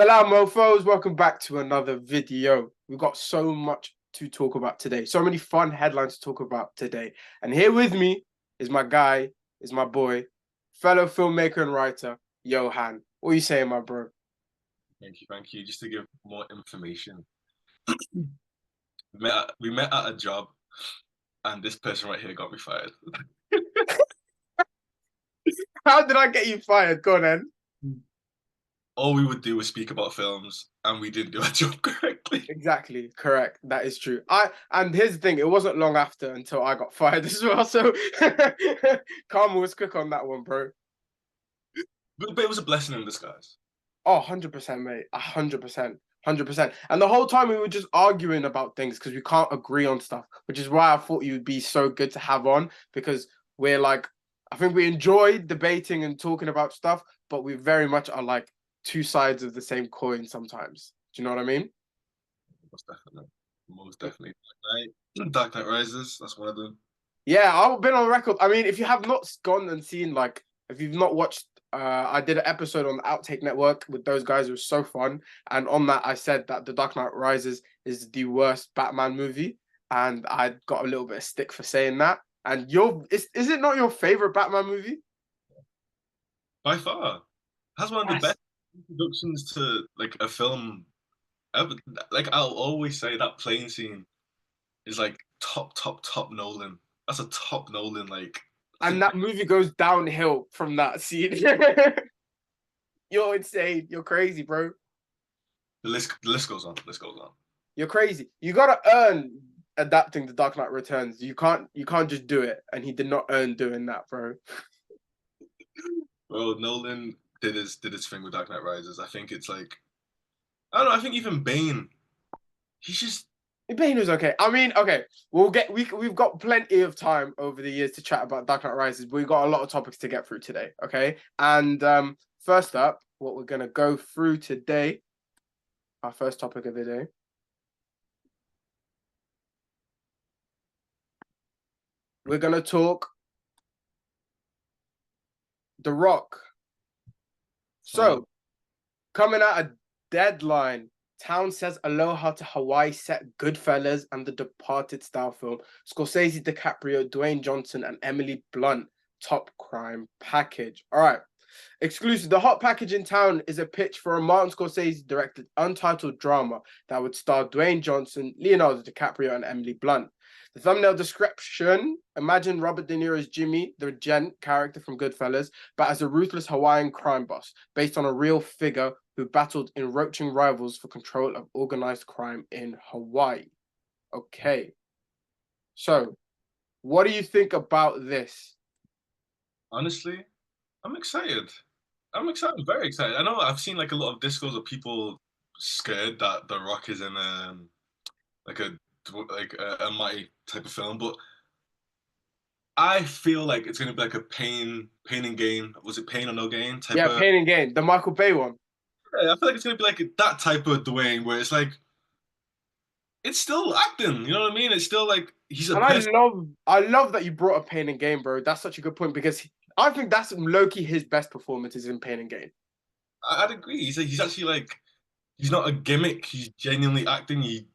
Salam Mofos, welcome back to another video. We've got so much to talk about today. So many fun headlines to talk about today. And here with me is my guy, is my boy, fellow filmmaker and writer, Johan. What are you saying, my bro? Thank you, thank you. Just to give more information, we met at a job, and this person right here got me fired. How did I get you fired? Go on then. All we would do was speak about films, and we didn't do our job correctly. Exactly, correct. That is true. And here's the thing, it wasn't long after until I got fired as well. So karma was quick on that one, bro. But it was a blessing in disguise. Oh, 100%, mate. 100%. 100%. And the whole time we were just arguing about things because we can't agree on stuff, which is why I thought you'd be so good to have on because we're like, I think we enjoy debating and talking about stuff, but we very much are like two sides of the same coin sometimes. Do you know what I mean? Most definitely, most definitely. Dark Knight Rises. That's one of them. Yeah, I've been on record. I mean, if you have not gone and seen, like, if you've not watched, I did an episode on the Outtake Network with those guys. It was so fun. And on that, I said that The Dark Knight Rises is the worst Batman movie. And I got a little bit of stick for saying that. And is it not your favorite Batman movie? By far, that's one of the Yes. best introductions to like a film ever. Like I'll always say that plane scene is like top Nolan. That's a top Nolan. Like that's And a that movie goes downhill from that scene. You're insane. You're crazy, bro. the list goes on. The list goes on. You're crazy. You gotta earn adapting The Dark Knight Returns. You can't just do it. And he did not earn doing that, bro. Well, Nolan did his thing with Dark Knight Rises. I think it's like I don't know. I think even Bane, he's just Bane was okay. I mean, okay, we've got plenty of time over the years to chat about Dark Knight Rises, but we've got a lot of topics to get through today. Okay, and first up, what we're gonna go through today, our first topic of the day, we're gonna talk The Rock. Salam. So coming at a deadline. Town says aloha to Hawaii set Goodfellas and The Departed style film. Scorsese, DiCaprio, Dwayne Johnson, and Emily Blunt top crime package. All right. Exclusive. The hot package in town is a pitch for a Martin Scorsese directed untitled drama that would star Dwayne Johnson, Leonardo DiCaprio, and Emily Blunt. The thumbnail description: imagine Robert De Niro's Jimmy, the gent character from Goodfellas, but as a ruthless Hawaiian crime boss, based on a real figure who battled encroaching rivals for control of organized crime in Hawaii. Okay. So, what do you think about this? Honestly, I'm excited. I'm excited. I'm very excited. I know I've seen like a lot of discos of people scared that The Rock is in like a a mighty type of film, but I feel like it's gonna be like a pain and gain. Was it pain or no gain type Yeah, of? Pain and Gain, the Michael Bay one. Yeah, I feel like it's gonna be like that type of Dwayne, where it's like it's still acting. You know what I mean? It's still like he's a And piss. I love that you brought up Pain and Gain, bro. That's such a good point because I think that's low-key his best performances in Pain and Gain. I'd agree. He's actually like he's not a gimmick. He's genuinely acting. He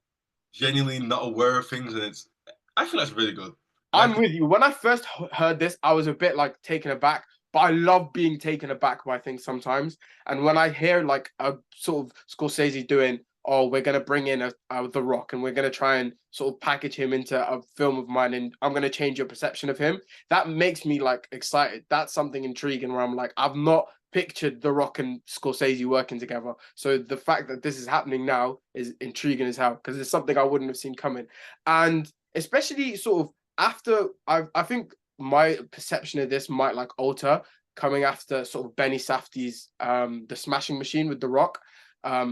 genuinely not aware of things, and it's. I think that's really good. I I'm think with you. When I first heard this, I was a bit like taken aback, but I love being taken aback by things sometimes. And when I hear like a sort of Scorsese doing, oh, we're gonna bring in The Rock and we're gonna try and sort of package him into a film of mine, and I'm gonna change your perception of him. That makes me like excited. That's something intriguing where I'm like, I've not pictured The Rock and Scorsese working together. So the fact that this is happening now is intriguing as hell because it's something I wouldn't have seen coming. And especially sort of after I think my perception of this might like alter coming after sort of Benny Safdie's The Smashing Machine with The Rock.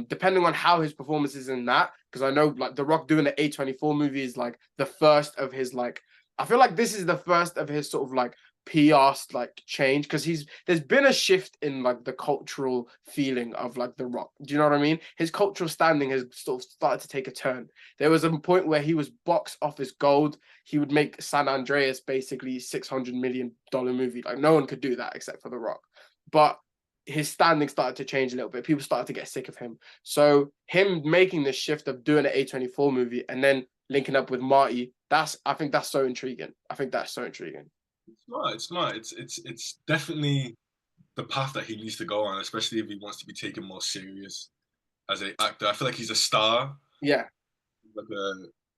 Depending on how his performance is in that, because I know like The Rock doing the A24 movie is like the first of his like I feel like this is the first of his sort of like PR like change because there's been a shift in like the cultural feeling of like The Rock. Do you know what I mean? His cultural standing has sort of started to take a turn. There was a point where he was box office gold. He would make San Andreas basically $600 million movie. Like no one could do that except for The Rock. But his standing started to change a little bit. People started to get sick of him. So him making the shift of doing an A24 movie and then linking up with Marty, I think that's so intriguing. I think that's so intriguing. It's smart. It's smart. It's definitely the path that he needs to go on, especially if he wants to be taken more serious as an actor. I feel like he's a star. Yeah. Like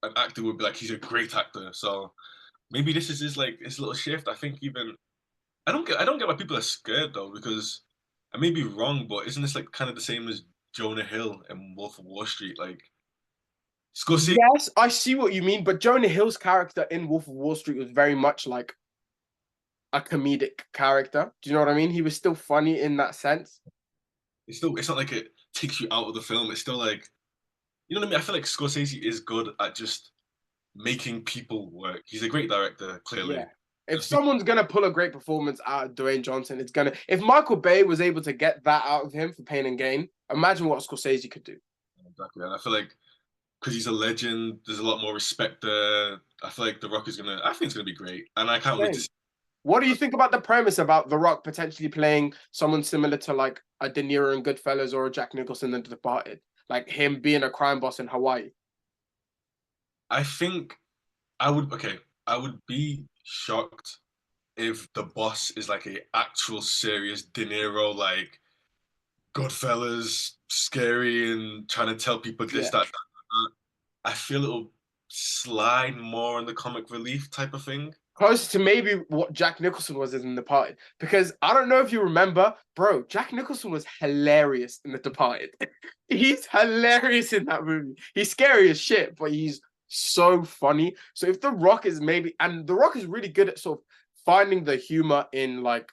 an actor would be like he's a great actor. So maybe this is his little shift. I think even I don't get why people are scared though, because I may be wrong, but isn't this like kind of the same as Jonah Hill and Wolf of Wall Street? Like Scorsese. Yes, I see what you mean, but Jonah Hill's character in Wolf of Wall Street was very much like a comedic character. Do you know what I mean? He was still funny in that sense. It's not like it takes you out of the film. It's still like, you know what I mean? I feel like Scorsese is good at just making people work. He's a great director, clearly. Yeah. If someone's gonna pull a great performance out of Dwayne Johnson, it's gonna. If Michael Bay was able to get that out of him for Pain and Gain, imagine what Scorsese could do. Exactly, and I feel like because he's a legend, there's a lot more respect there. I feel like The Rock is gonna. I think it's gonna be great, and I can't wait to Same. see. What do you think about the premise about The Rock potentially playing someone similar to like a De Niro in Goodfellas or a Jack Nicholson in The Departed? Like him being a crime boss in Hawaii. I think I would. Okay, I would be shocked if the boss is like a actual serious De Niro, like Goodfellas, scary and trying to tell people this, Yeah. that. I feel it'll slide more on the comic relief type of thing. Close to maybe what Jack Nicholson was in The Departed. Because I don't know if you remember, bro, Jack Nicholson was hilarious in The Departed. He's hilarious in that movie. He's scary as shit, but he's so funny. So if The Rock is maybe, and The Rock is really good at sort of finding the humor in like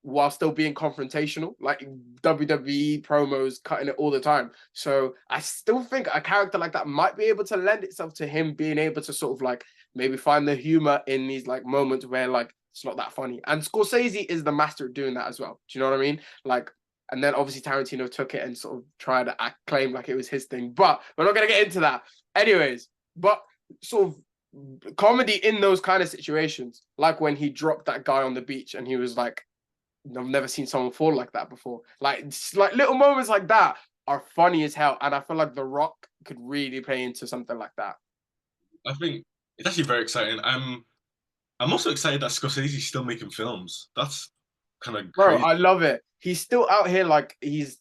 while still being confrontational, like WWE promos cutting it all the time. So I still think a character like that might be able to lend itself to him being able to sort of like maybe find the humor in these like moments where like it's not that funny. And Scorsese is the master at doing that as well. Do you know what I mean? Like, and then obviously Tarantino took it and sort of tried to claim like it was his thing. But we're not gonna get into that. Anyways, but sort of comedy in those kind of situations, like when he dropped that guy on the beach and he was like, I've never seen someone fall like that before. Like little moments like that are funny as hell, and I feel like The Rock could really play into something like that. I think it's actually very exciting. I'm also excited that Scorsese's still making films. That's kind of Bro, crazy. I love it. He's still out here like he's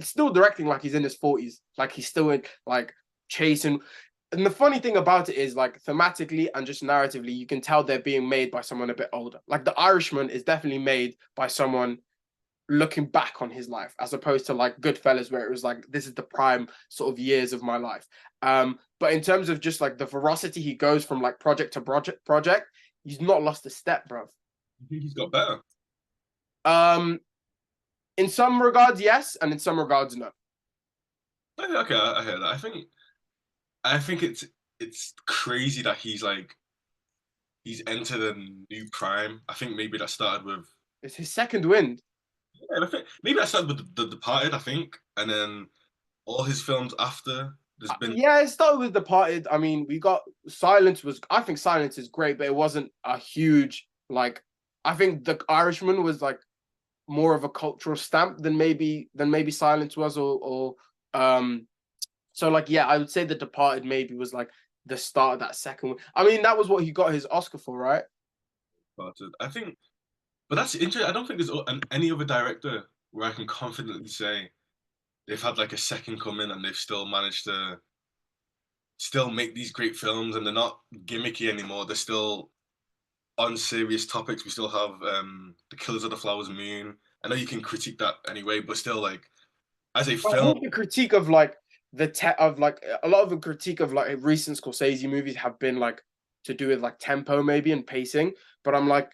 still directing like he's in his 40s. Like he's still in like chasing. And the funny thing about it is like thematically and just narratively, you can tell they're being made by someone a bit older. Like The Irishman is definitely made by someone looking back on his life as opposed to like Goodfellas where it was like this is the prime sort of years of my life. But in terms of just like the veracity he goes from like project to project, he's not lost a step, bro. I think he's got better. Um, in some regards, yes, and in some regards, no. Okay, I hear that. I think it's crazy that he's entered a new prime. I think maybe that started with It's his second wind. yeah, I think maybe that started with The Departed, I think, and then all his films after. There's been Yeah, it started with Departed. I mean, we got Silence was. I think Silence is great, but it wasn't a huge like. I think The Irishman was like more of a cultural stamp than maybe Silence was, or So like yeah, I would say The Departed maybe was like the start of that second one. I mean, that was what he got his Oscar for, right? Departed. I think, but that's interesting. I don't think there's any other director where I can confidently say they've had like a second coming and they've still managed to still make these great films and they're not gimmicky anymore. They're still on serious topics. We still have The Killers of the Flowers Moon. I know you can critique that anyway, but still, like as a I film, think the critique of like of like a lot of the critique of like recent Scorsese movies have been like to do with like tempo maybe and pacing. But I'm like,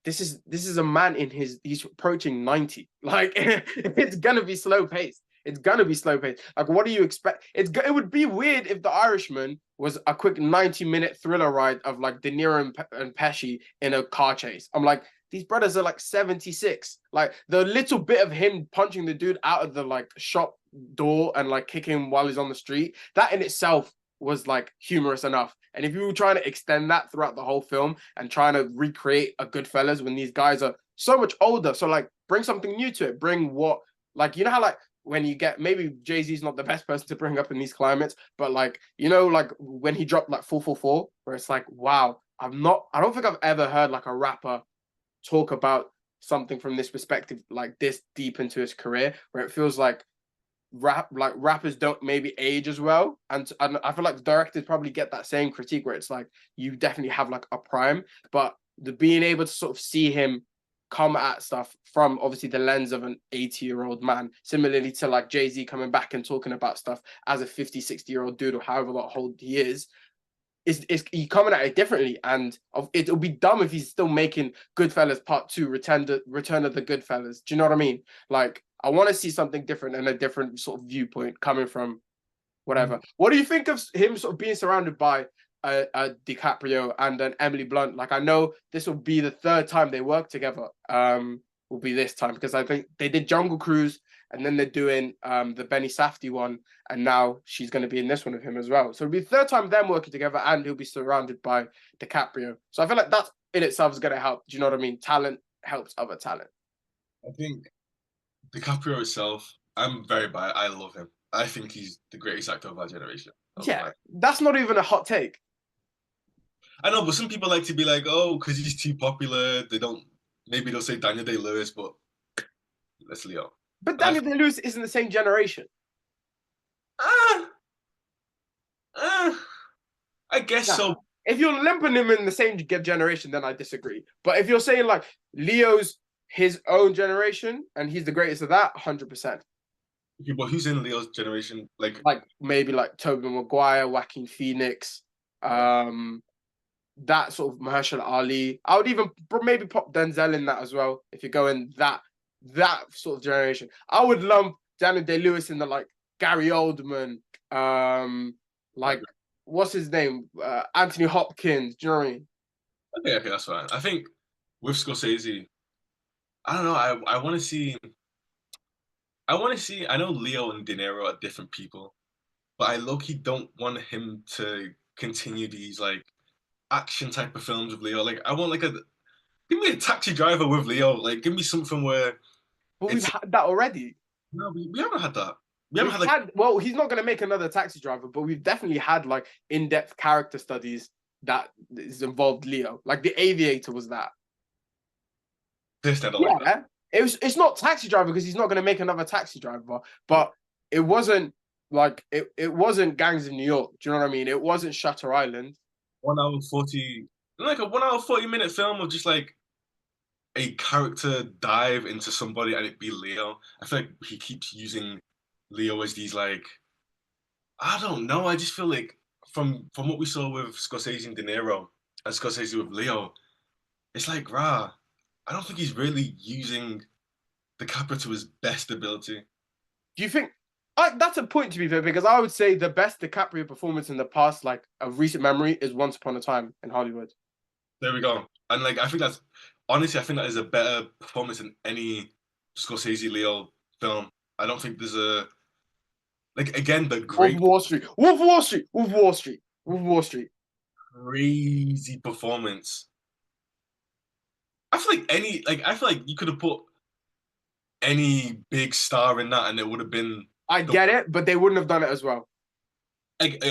this is a man in he's approaching 90. Like it's gonna be slow paced. It's gonna be slow paced. Like, what do you expect? It would be weird if The Irishman was a quick 90-minute thriller ride of like De Niro and Pesci in a car chase. I'm like, these brothers are like 76. Like the little bit of him punching the dude out of the like shop door and like kicking him while he's on the street, that in itself was like humorous enough. And if you were trying to extend that throughout the whole film and trying to recreate a Goodfellas when these guys are so much older. So like bring something new to it. Bring what like you know how like when you get maybe Jay-Z's not the best person to bring up in these climates, but like you know, like when he dropped like 444, where it's like, wow, I don't think I've ever heard like a rapper talk about something from this perspective, like this deep into his career, where it feels like rappers don't maybe age as well, and I feel like the directors probably get that same critique where it's like you definitely have like a prime, but the being able to sort of see him come at stuff from obviously the lens of an 80-year-old man, similarly to like Jay-Z coming back and talking about stuff as a 50, 60-year-old dude or however old he is he coming at it differently, and it'll be dumb if he's still making Goodfellas Part 2, Return of the Goodfellas. Do you know what I mean? Like, I want to see something different and a different sort of viewpoint coming from whatever. What do you think of him sort of being surrounded by a DiCaprio and an Emily Blunt? Like, I know this will be the third time they work together. Will be this time because I think they did Jungle Cruise and then they're doing the Benny Safdie one, and now she's going to be in this one with him as well. So it'll be the third time them working together, and he'll be surrounded by DiCaprio. So I feel like that in itself is going to help. Do you know what I mean? Talent helps other talent. I think DiCaprio itself, I'm very biased. I love him. I think he's the greatest actor of our generation. Yeah, that's not even a hot take. I know, but some people like to be like, oh, because he's too popular. Maybe they'll say Daniel Day-Lewis, but that's Leo. But Daniel Day-Lewis isn't the same generation. I guess so. If you're lumping him in the same generation, then I disagree. But if you're saying like Leo's his own generation and he's the greatest of that, 100%. Okay, but who's in Leo's generation? Like maybe like Tobey Maguire, Joaquin Phoenix, that sort of Mahershala Ali. I would even maybe pop Denzel in that as well if you're going that sort of generation. I would lump Daniel Day-Lewis in the like Gary Oldman, like what's his name, Anthony Hopkins. Do you know what I mean? Okay, that's fine. I think with Scorsese, I don't know. I want to see. I know Leo and De Niro are different people, but I low-key don't want him to continue these like action type of films with Leo. Like I want like give me a Taxi Driver with Leo. Like give me something where. But we've had that already. No, we haven't had that. Well, he's not going to make another Taxi Driver, but we've definitely had like in-depth character studies that is involved Leo. Like The Aviator was that. Like that. It's not Taxi Driver because he's not going to make another Taxi Driver, but it wasn't like it wasn't Gangs of New York. Do you know what I mean? It wasn't Shutter Island. 1 hour 40, like a 1 hour 40-minute film of just like a character dive into somebody and it be Leo. I feel like he keeps using Leo as these like, I don't know. I just feel like from what we saw with Scorsese and De Niro and Scorsese with Leo, it's like I don't think he's really using DiCaprio to his best ability. Do you think that's a point to be fair? Because I would say the best DiCaprio performance in the past, like of recent memory, is Once Upon a Time in Hollywood. There we go. And like I think that is a better performance than any Scorsese Leo film. I don't think there's a like again the great Wolf of Wall Street. Crazy performance. I feel like you could have put any big star in that and it would have been. I get it, but they wouldn't have done it as well. Like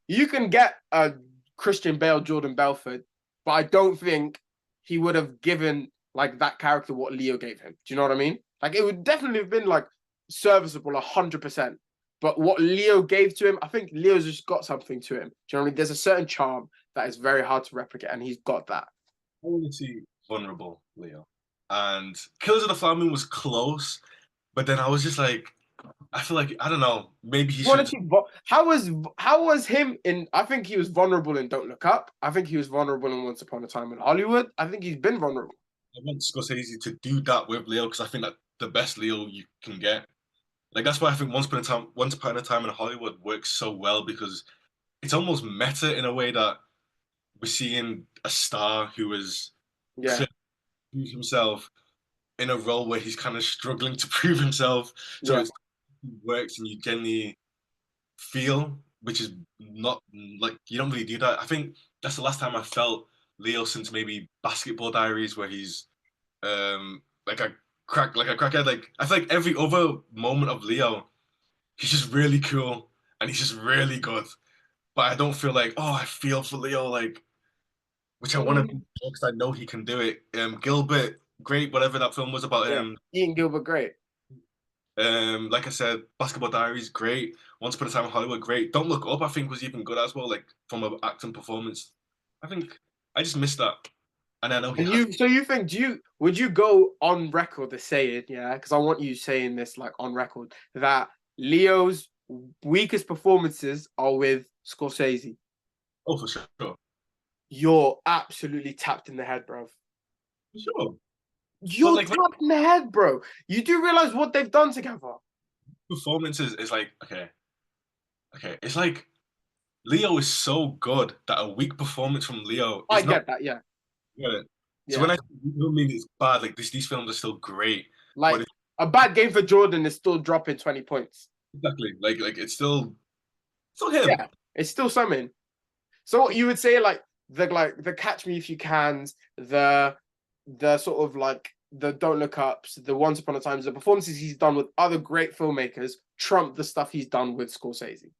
you can get a Christian Bale, Jordan Belfort, but I don't think he would have given like that character what Leo gave him. Do you know what I mean? Like it would definitely have been like serviceable 100%. But what Leo gave to him, I think Leo's just got something to him. Do you know what I mean? There's a certain charm that is very hard to replicate, and he's got that. I want to see vulnerable Leo. And Killers of the Flower Moon was close, but then I was just like, I feel like I don't know. Maybe he should. How was him in? I think he was vulnerable in Don't Look Up. I think he was vulnerable in Once Upon a Time in Hollywood. I think he's been vulnerable. I want Scorsese to do that with Leo because I think that the best Leo you can get. Like that's why I think Once Upon a Time in Hollywood works so well because it's almost meta in a way that we're seeing a star who is himself in a role where he's kind of struggling to prove himself. So it works and you genuinely feel, which is not like you don't really do that. I think that's the last time I felt Leo since maybe Basketball Diaries, where he's like a crackhead. Like I feel like every other moment of Leo, he's just really cool and he's just really good. But I don't feel like, oh, I feel for Leo, like, which I want to be because I know he can do it. Gilbert, great, whatever that film was about Yeah, him. Ian Gilbert, great. Like I said, Basketball Diaries, great. Once Upon a Time in Hollywood, great. Don't Look Up, I think, was even good as well, like from an acting performance. I think I just missed that. And I know he And has. you think, would you go on record to say it, yeah? Because I want you saying this like on record that Leo's weakest performances are with Scorsese. Oh, for sure. For You're absolutely tapped in the head, bro. sure. But You're like tapped in the head, bro. You do realize what they've done together. performances is like, okay. It's like Leo is so good that a weak performance from Leo I is not get that, yeah. good. So Yeah. when I don't mean it's bad, like these films are still great, but Like it's a bad game for Jordan is still dropping 20 points. exactly like it's still him. Yeah. It's still something. So what you would say like the Catch Me If You Cans, the sort of like the Don't Look Ups, the Once Upon a Times, the performances he's done with other great filmmakers trump the stuff he's done with Scorsese.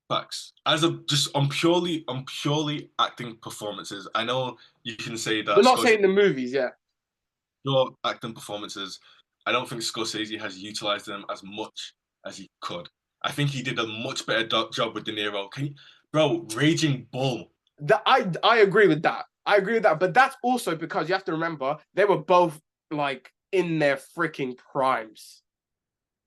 Facts. As a just on purely acting performances. I know you can say We're that not Scorsese saying the movies, yeah. pure acting performances. I don't think Scorsese has utilized them as much as he could. I think he did a much better job with De Niro. Bro, Raging Bull. I agree with that. I agree with that. But that's also because you have to remember they were both like in their freaking primes.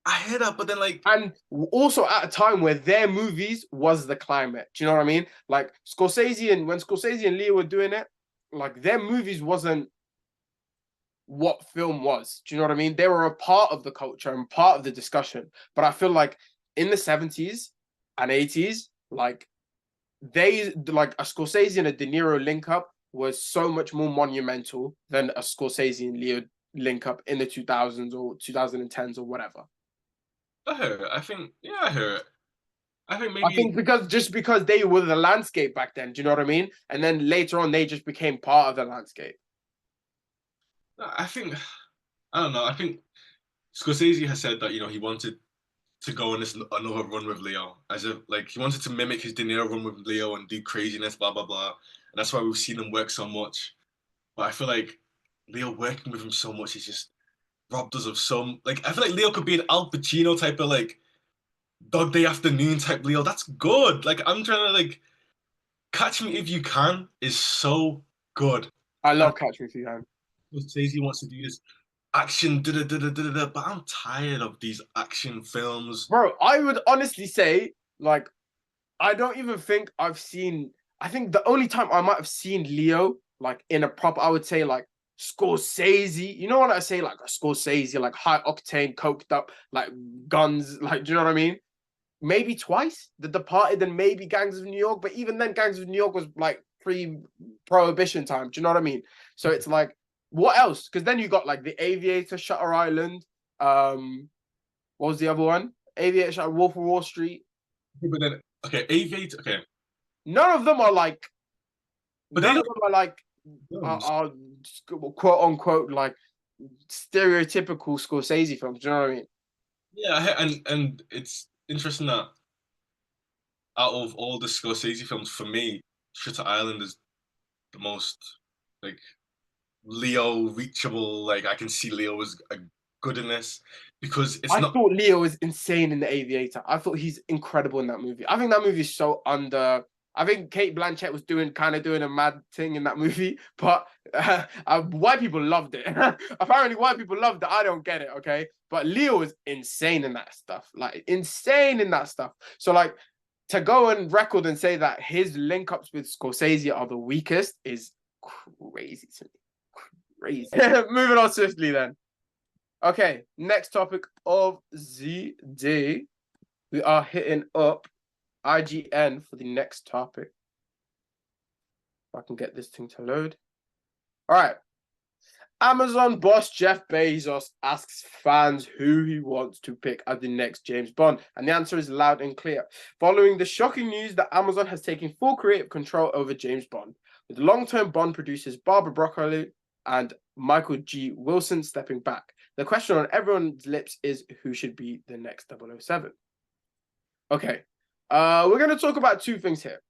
I hear that, but then like And also at a time where their movies was the climate. Do you know what I mean? Like Scorsese and when Scorsese and Leo were doing it, like their movies wasn't what film was. Do you know what I mean? They were a part of the culture and part of the discussion. But I feel like in the 70s and 80s, like they like a Scorsese and a De Niro link up was so much more monumental than a Scorsese and Leo link up in the 2000s or 2010s or whatever. I hear it. I think yeah, I hear it. I think I maybe think because they were the landscape back then, do you know what I mean? And then later on, they just became part of the landscape. I think I don't know. I think Scorsese has said that he wanted to go on this another run with Leo, as if like he wanted to mimic his De Niro run with Leo and do craziness, blah blah blah. And that's why we've seen him work so much. But I feel like Leo working with him so much is just robbed us of some. Like I feel like Leo could be an Al Pacino type of like Dog Day Afternoon type Leo. That's good. Like I'm trying to like Catch Me If You Can is so good. I And love Catch Me If You Can. Scorsese wants to do this action, da da da da da da. But I'm tired of these action films. Bro, I would honestly say, like, I don't even think I've seen. I think the only time I might have seen Leo, like, in a proper, I would say, like, Scorsese. You know what I say? Like, a Scorsese, like, high octane, coked up, like, guns. Like, do you know what I mean? Maybe twice. The Departed and maybe Gangs of New York. But even then, Gangs of New York was, like, pre-prohibition time. Do you know what I mean? So it's like, what else? Because then you got, like, The Aviator, Shutter Island. What was the other one? Aviator, Wolf of Wall Street. But then, okay, Aviator, okay, None of them are like. but they None of don't. them are like. Are quote unquote like stereotypical Scorsese films. Do you know what I mean? Yeah, and it's interesting that out of all the Scorsese films, for me, Shutter Island is the most like Leo reachable. Like I can see Leo was good in this because it's I not. thought Leo was insane in The Aviator. I thought he's incredible in that movie. I think that movie is so under. I think Kate Blanchett was kind of doing a mad thing in that movie, but white people loved it. Apparently, white people loved it. I don't get it, okay? But Leo is insane in that stuff, like insane in that stuff. So, like, to go and record and say that his link ups with Scorsese are the weakest is crazy to me. Crazy. Moving on swiftly then. Okay, next topic of the day. We are hitting up IGN for the next topic. If I can get this thing to load. All right. Amazon boss Jeff Bezos asks fans who he wants to pick as the next James Bond. And the answer is loud and clear. Following the shocking news that Amazon has taken full creative control over James Bond, with long-term Bond producers Barbara Broccoli and Michael G. Wilson stepping back. The question on everyone's lips is who should be the next 007? Okay. We're going to talk about two things here.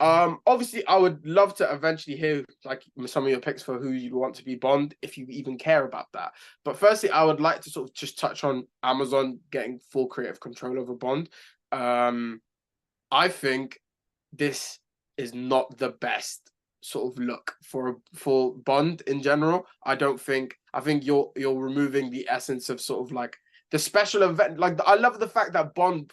Obviously, I would love to eventually hear like some of your picks for who you want to be Bond, if you even care about that. But firstly, I would like to sort of just touch on Amazon getting full creative control over Bond. I think this is not the best sort of look for Bond in general. I think you're removing the essence of sort of like the special event. Like I love the fact that Bond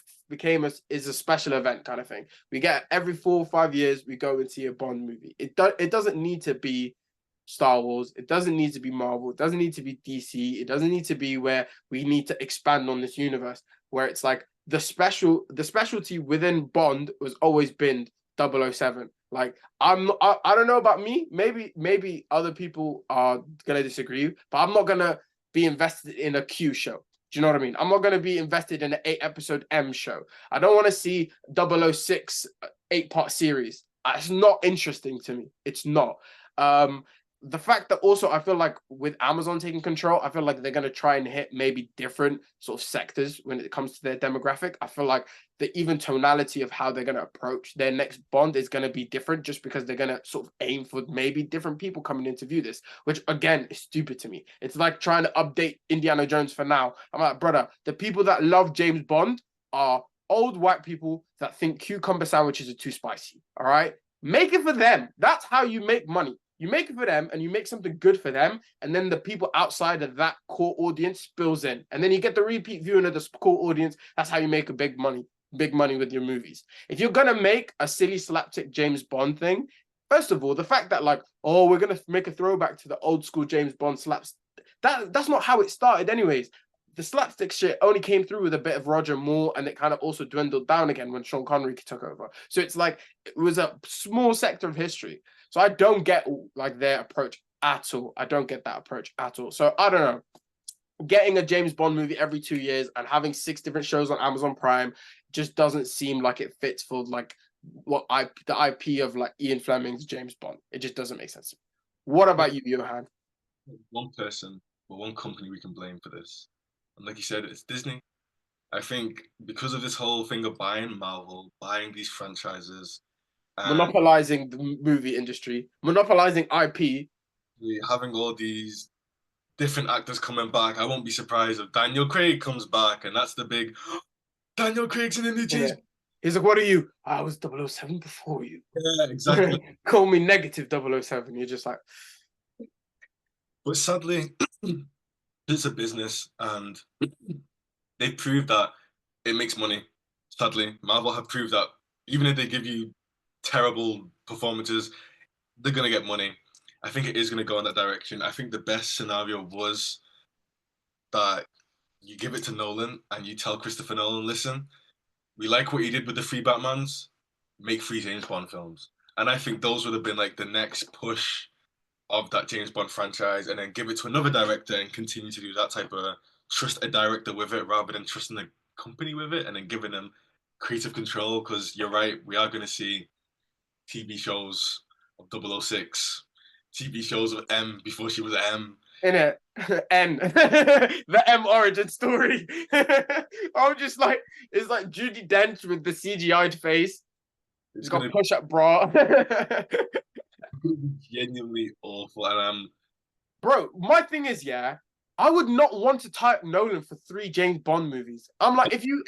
is a special event kind of thing. We get every 4 or 5 years we go and see a Bond movie. It doesn't need to be Star Wars. It doesn't need to be Marvel. It doesn't need to be DC. It doesn't need to be where we need to expand on this universe. Where it's like the specialty within Bond was always been 007. Like I don't know about me. Maybe other people are gonna disagree, but I'm not gonna be invested in a Q show. Do you know what I mean? I'm not going to be invested in an 8-episode M show. I don't want to see 006 8-part series. It's not interesting to me. It's not. The fact that also I feel like with Amazon taking control, I feel like they're going to try and hit maybe different sort of sectors when it comes to their demographic. I feel like the even tonality of how they're going to approach their next Bond is going to be different just because they're going to sort of aim for maybe different people coming in to view this, which again is stupid to me. It's like trying to update Indiana Jones for now. I'm like, brother, the people that love James Bond are old white people that think cucumber sandwiches are too spicy. All right? Make it for them. That's how you make money. You make it for them and you make something good for them. And then the people outside of that core audience spills in. And then you get the repeat viewing of the core audience. That's how you make a big money with your movies. If you're going to make a silly slapstick James Bond thing, first of all, the fact that like, oh, we're going to make a throwback to the old school James Bond slaps, that's not how it started anyways. The slapstick shit only came through with a bit of Roger Moore, and it kind of also dwindled down again when Sean Connery took over. So it's like, it was a small sector of history. So I don't get like their approach at all. I don't get that approach at all. So I don't know. Getting a James Bond movie every 2 years and having 6 different shows on Amazon Prime just doesn't seem like it fits for like the IP of like Ian Fleming's James Bond. It just doesn't make sense. What about you, Johan? One person or one company we can blame for this. And like you said, it's Disney. I think because of this whole thing of buying Marvel, buying these franchises, and Monopolizing the movie industry, monopolizing IP. having all these different actors coming back, I won't be surprised if Daniel Craig comes back, and that's the big Daniel Craig's in the new James. Yeah. He's like, what are you? I was 007 before you. Yeah, exactly. Call me negative 007. You're just like. But sadly, it's a business, and they proved that it makes money. Sadly, Marvel have proved that even if they give you terrible performances, they're gonna get money. I think it is gonna go in that direction. I think the best scenario was that you give it to Nolan and you tell Christopher Nolan, listen, we like what you did with the 3 Batmans, make 3 James Bond films. And I think those would have been like the next push of that James Bond franchise, and then give it to another director and continue to do that type of trust a director with it rather than trusting the company with it and then giving them creative control. Because you're right, we are going to see TV shows of 006, TV shows of M before she was M. In it, N, the M origin story. I'm just like, it's like Judi Dench with the CGI'd face. It's got push-up bra. Genuinely awful, and bro, my thing is, yeah, I would not want to type Nolan for 3 James Bond movies. I'm like, if you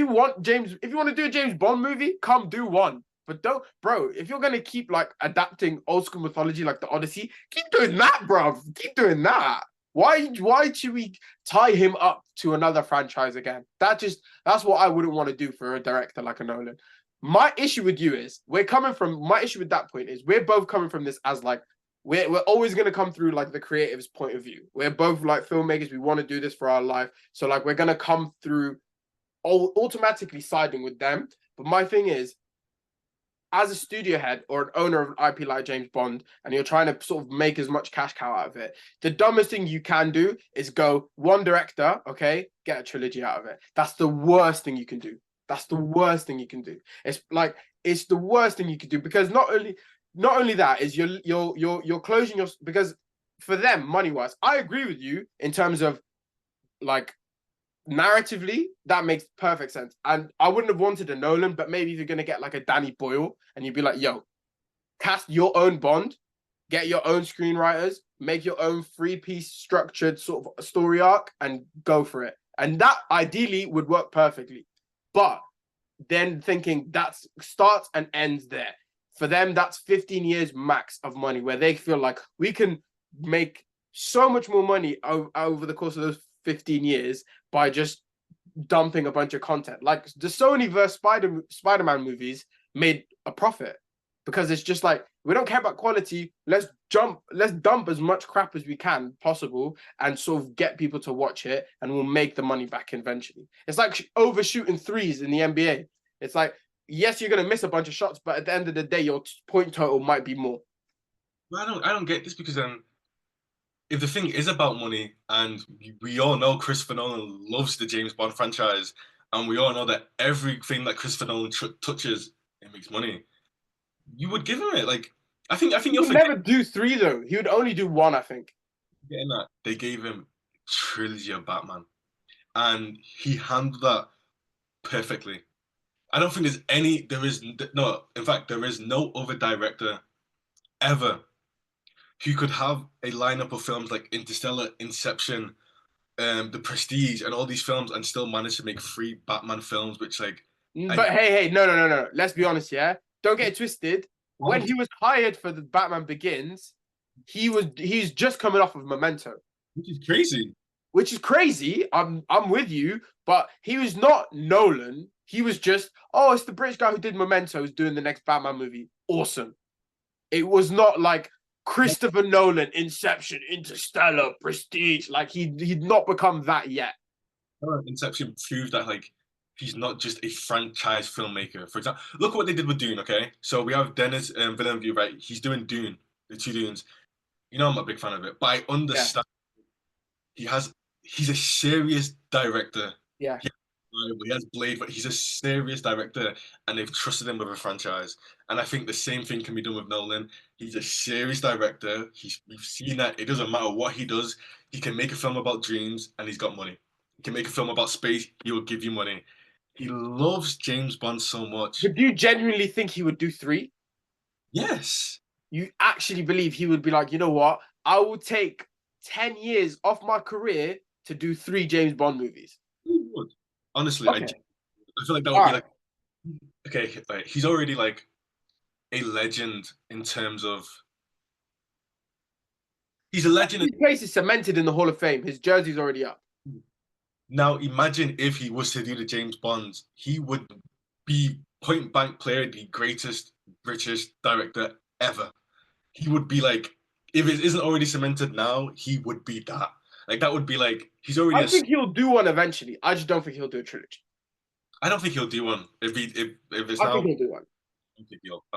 want to do a James Bond movie, come do one. But don't, bro, if you're gonna keep like adapting old school mythology like the Odyssey, keep doing that, bro. Keep doing that. Why should we tie him up to another franchise again? That's what I wouldn't want to do for a director like a Nolan. My issue with you is my issue with that point is we're both coming from this as like we're always gonna come through like the creative's point of view. We're both like filmmakers, we want to do this for our life. So like we're gonna come through automatically siding with them. But my thing is, as a studio head or an owner of an IP like James Bond, and you're trying to sort of make as much cash cow out of it, the dumbest thing you can do is go one director, okay, get a trilogy out of it. That's the worst thing you can do. That's the worst thing you can do. It's the worst thing you can do, because not only that is you're closing your, because for them, money wise, I agree with you in terms of like narratively, that makes perfect sense. And I wouldn't have wanted a Nolan, but maybe if you're gonna get like a Danny Boyle and you'd be like, yo, cast your own Bond, get your own screenwriters, make your own three-piece structured sort of story arc, and go for it. And that ideally would work perfectly. But then thinking that starts and ends there. For them, that's 15 years max of money where they feel like we can make so much more money over the course of those 15 years by just dumping a bunch of content. Like the Sony versus Spider-Man movies made a profit because it's just like we don't care about quality. Let's dump as much crap as we can possible and sort of get people to watch it, and we'll make the money back eventually. It's like overshooting threes in the NBA. It's like, yes, you're gonna miss a bunch of shots, but at the end of the day, your point total might be more. I don't get this because if the thing is about money, and we all know Christopher Nolan loves the James Bond franchise, and we all know that everything that Christopher Nolan touches, it makes money, you would give him it. Like, I think He you're would never do three though. He would only do one, I think. forgetting that they gave him trilogy of Batman, and he handled that perfectly. I don't think there is no, in fact, there is no other director ever who could have a lineup of films like Interstellar, Inception, The Prestige, and all these films, and still manage to make three Batman films, which like, But hey, no. Let's be honest, yeah. Don't get it twisted. When he was hired for the Batman Begins, he's just coming off of Memento, which is crazy. which is crazy. I'm with you, but he was not Nolan. He was just, oh, it's the British guy who did Memento who's doing the next Batman movie. Awesome. It was not like Christopher Nolan, Inception, Interstellar, Prestige. Like he'd not become that yet. Inception proved that like he's not just a franchise filmmaker. For example, look at what they did with Dune. Okay, so we have Denis Villeneuve, right? He's doing Dune, the two Dunes. You know, I'm a big fan of it, but I Yeah. understand he has. He's a serious director. Yeah. He has Blade, but he's a serious director, and they've trusted him with a franchise. And I think the same thing can be done with Nolan. He's a serious director. We've seen that it doesn't matter what he does. He can make a film about dreams, and he's got money. He can make a film about space. He will give you money. He loves James Bond so much. But do you genuinely think he would do three? Yes. You actually believe he would be like, you know what? I will take 10 years off my career to do three James Bond movies. He would. Honestly, Okay. I feel like that would be like, okay, right, he's already like a legend in terms of he's a legend. His place is cemented in the Hall of Fame. His jersey's already up. Now imagine if he was to do the James Bonds, he would be point blank player, the greatest British director ever. He would be like, if it isn't already cemented now, he would be that. Like that would be like he's already. I think he'll do one eventually. I just don't think he'll do a trilogy. I don't think he'll do one. If it's I now, think he'll do one. I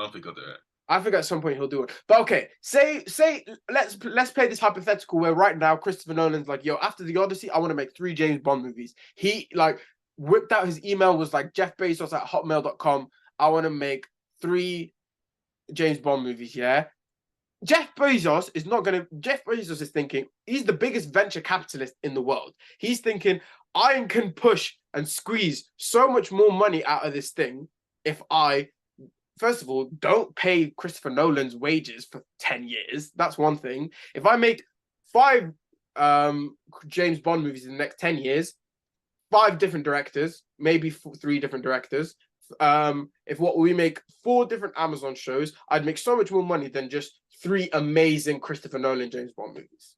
don't think he'll do it. I think at some point he'll do it. But okay, say let's play this hypothetical where right now Christopher Nolan's like, yo, after the Odyssey, I want to make three James Bond movies. He like whipped out his email, was like Jeff Bezos at hotmail.com. I want to make three James Bond movies, yeah. Jeff Bezos is thinking, he's the biggest venture capitalist in the world. He's thinking, I can push and squeeze so much more money out of this thing if I, first of all, don't pay Christopher Nolan's wages for 10 years. That's one thing. If I make five James Bond movies in the next 10 years, five different directors, maybe three different directors. If what we make four different Amazon shows, I'd make so much more money than just three amazing Christopher Nolan James Bond movies.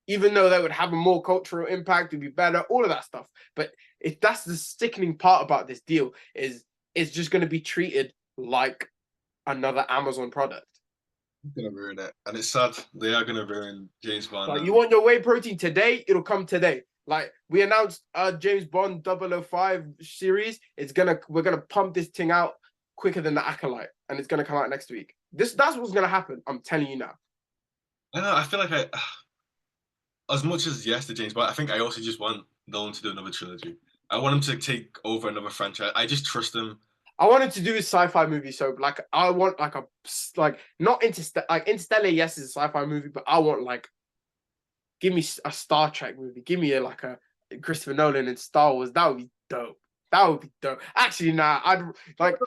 Even though they would have a more cultural impact, it'd be better, all of that stuff. But if that's the sickening part about this deal, is it's just going to be treated like another Amazon product. Gonna ruin it, and it's sad they are gonna ruin James Bond. Like, you want your whey protein today? It'll come today. Like we announced James Bond 005 series. We're gonna pump this thing out quicker than the Acolyte, and it's gonna come out next week. That's what's gonna happen. I'm telling you now. I know. I feel like as much as yes to James Bond, I think I also just want Nolan to do another trilogy. I want him to take over another franchise. I just trust him. I wanted to do a sci-fi movie, so like I want like a like not Interstellar. Yes, is a sci-fi movie, but I want like give me a Star Trek movie. Give me like a Christopher Nolan and Star Wars. That would be dope. That would be dope. Actually, nah, I'd like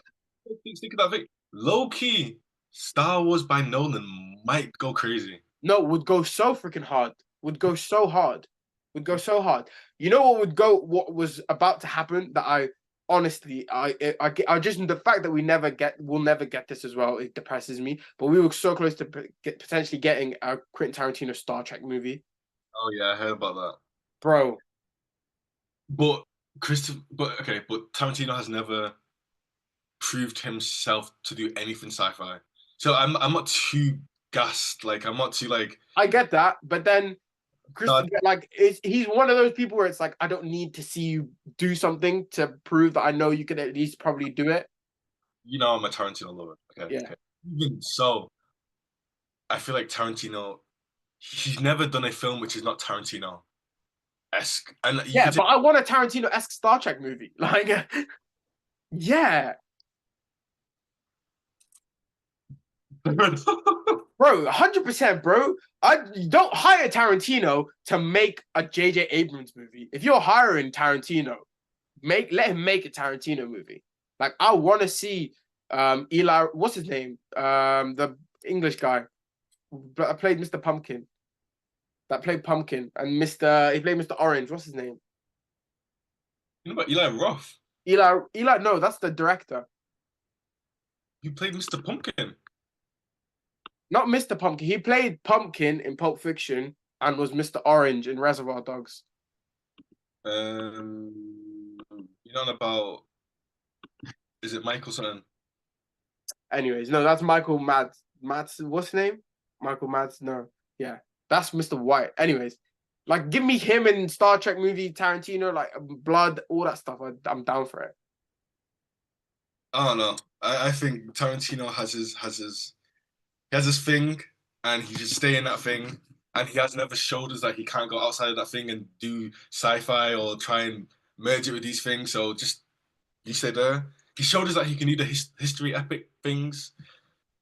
Think of that thing. Low key, Star Wars by Nolan might go crazy. no, would go so freaking hard. Would go so hard. Would go so hard. You know what would go? What was about to happen? That I honestly, I just the fact that we'll never get this as well. It depresses me. But we were so close to potentially getting a Quentin Tarantino Star Trek movie, Oh yeah, I heard about that. bro. But but Tarantino has never proved himself to do anything sci-fi. So I'm not too gassed. Like I'm not too like I get that, but then no, Christopher, like, he's one of those people where it's like I don't need to see you do something to prove that I know you can at least probably do it. you know I'm a Tarantino lover. Okay, Yeah. okay. Even so, I feel like Tarantino, he's never done a film which is not Tarantino esque, and you Yeah, could but I want a Tarantino-esque Star Trek movie. Like, yeah, say. bro, 100%, bro. I don't hire Tarantino to make a J.J. Abrams movie. If you're hiring Tarantino, let him make a Tarantino movie. Like, I want to see Eli, what's his name? The English guy that played Mr. Pumpkin. That played Pumpkin and he played Mr. Orange. What's his name? You know about Eli Roth? Eli, no, that's the director. You played Mr. Pumpkin. Not Mr. Pumpkin. He played Pumpkin in Pulp Fiction and was Mr. Orange in Reservoir Dogs. You know about, is it Michael something? Anyways, no, that's Michael Mads. Mads, what's his name? Michael Mads. No, yeah, that's Mr. White. Anyways, like, give me him in Star Trek movie, Tarantino, like blood, all that stuff. I'm down for it. I don't know. I think Tarantino he has his thing, and he should stay in that thing. And he has never showed us that he can't go outside of that thing and do sci-fi or try and merge it with these things. So just you said he showed us that he can do the history epic things,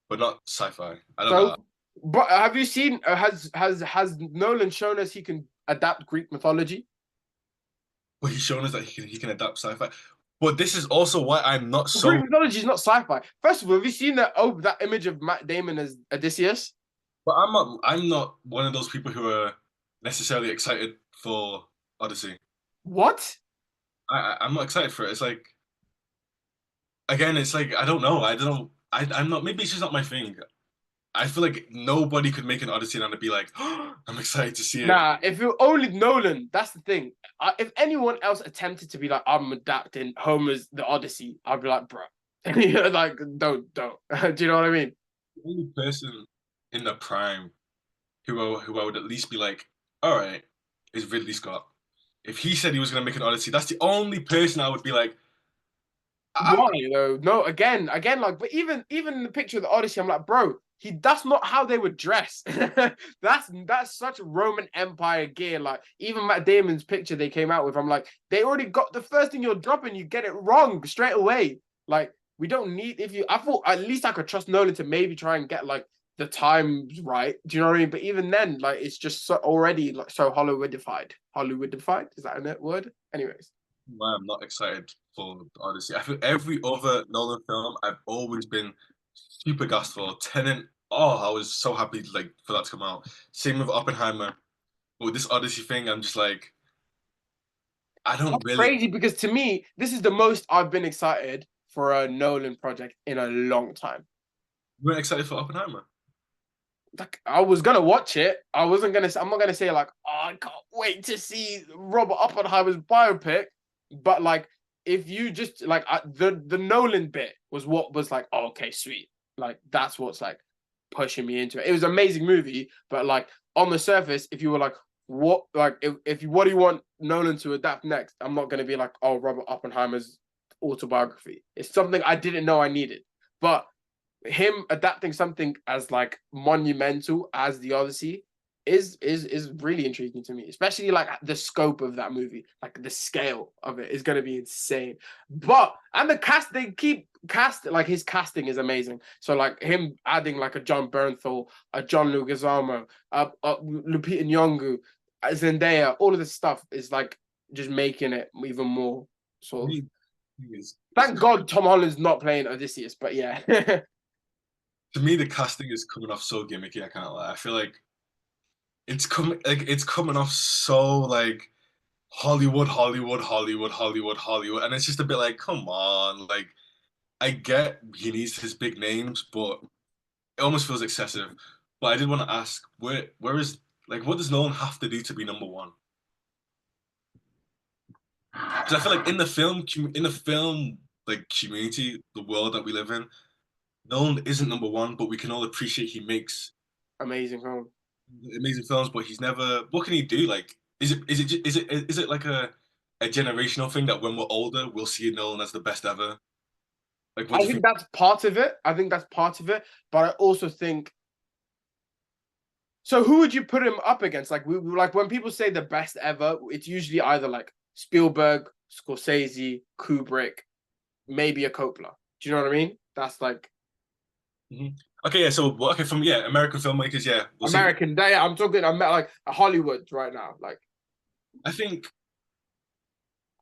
but not sci-fi. I don't know. So, but have you seen? Has Nolan shown us he can adapt Greek mythology? But he's shown us that he can adapt sci-fi. But this is also why I'm not Well, so. Greek mythology is not sci-fi. First of all, have you seen that image of Matt Damon as Odysseus? But I'm not one of those people who are necessarily excited for Odyssey. What? I'm not excited for it. It's like again, it's like I don't know. I don't know. I'm not. Maybe it's just not my thing. I feel like nobody could make an Odyssey and I'd be like, oh, I'm excited to see it. Nah, if you're only Nolan, that's the thing. If anyone else attempted to be like, I'm adapting Homer's The Odyssey, I'd be like, bro, like, don't. Do you know what I mean? The only person in the prime who I would at least be like, all right, is Ridley Scott. If he said he was gonna make an Odyssey, that's the only person I would be like, I'm Why though? No, again, like, but even in the picture of the Odyssey, I'm like, bro, that's not how they would dress. that's such Roman Empire gear. Like, even Matt Damon's picture they came out with, I'm like, they already got the first thing you're dropping, you get it wrong straight away. Like, we don't need I thought at least I could trust Nolan to maybe try and get like the times right. Do you know what I mean? But even then, like, it's just so already like so Hollywoodified. Hollywoodified? Is that a word? Anyways. why I'm not excited for the Odyssey. I feel every other Nolan film I've always been super gassed for. Tenant, oh, I was so happy like for that to come out. Same with Oppenheimer. But with this Odyssey thing, I'm just like, I don't That's really. crazy because to me, this is the most I've been excited for a Nolan project in a long time. You weren't excited for Oppenheimer. Like, I was gonna watch it. I'm not gonna say like, oh, I can't wait to see Robert Oppenheimer's biopic. But like, if you just like the Nolan bit was what was like, oh, okay, sweet. Like, that's what's like pushing me into it. It was an amazing movie, but like on the surface, if you were like, what, like, if you what do you want Nolan to adapt next? I'm not gonna be like, oh, Robert Oppenheimer's autobiography. It's something I didn't know I needed, but him adapting something as like monumental as the Odyssey is really intriguing to me, especially like the scope of that movie, like the scale of it is going to be insane. But and the cast, they keep like his casting is amazing. So like him adding like a John Bernthal, a John Leguizamo, Lupita Nyong'o, Zendaya, all of this stuff is like just making it even more sort of. It's Thank God Tom Holland's not playing Odysseus, but yeah. to me, the casting is coming off so gimmicky. I can't lie. I feel like it's coming off so like Hollywood, Hollywood, Hollywood, Hollywood, Hollywood, and it's just a bit like, come on, like I get he needs his big names, but it almost feels excessive. But I did want to ask, where is like what does Nolan have to do to be number one? Because I feel like in the film like community, the world that we live in, Nolan isn't number one, but we can all appreciate he makes Amazing film. amazing films. But he's never. What can he do? Like, is it like a generational thing that when we're older, we'll see Nolan as the best ever? Like, what I do you think think? that's part of it. I think that's part of it. But I also think so. Who would you put him up against? Like we like when people say the best ever, it's usually either like Spielberg, Scorsese, Kubrick, maybe a Coppola. Do you know what I mean? That's like Mhm. Okay, yeah. So, okay, from American filmmakers, yeah, we'll see. American. Yeah, I'm talking. I'm like Hollywood right now. Like, I think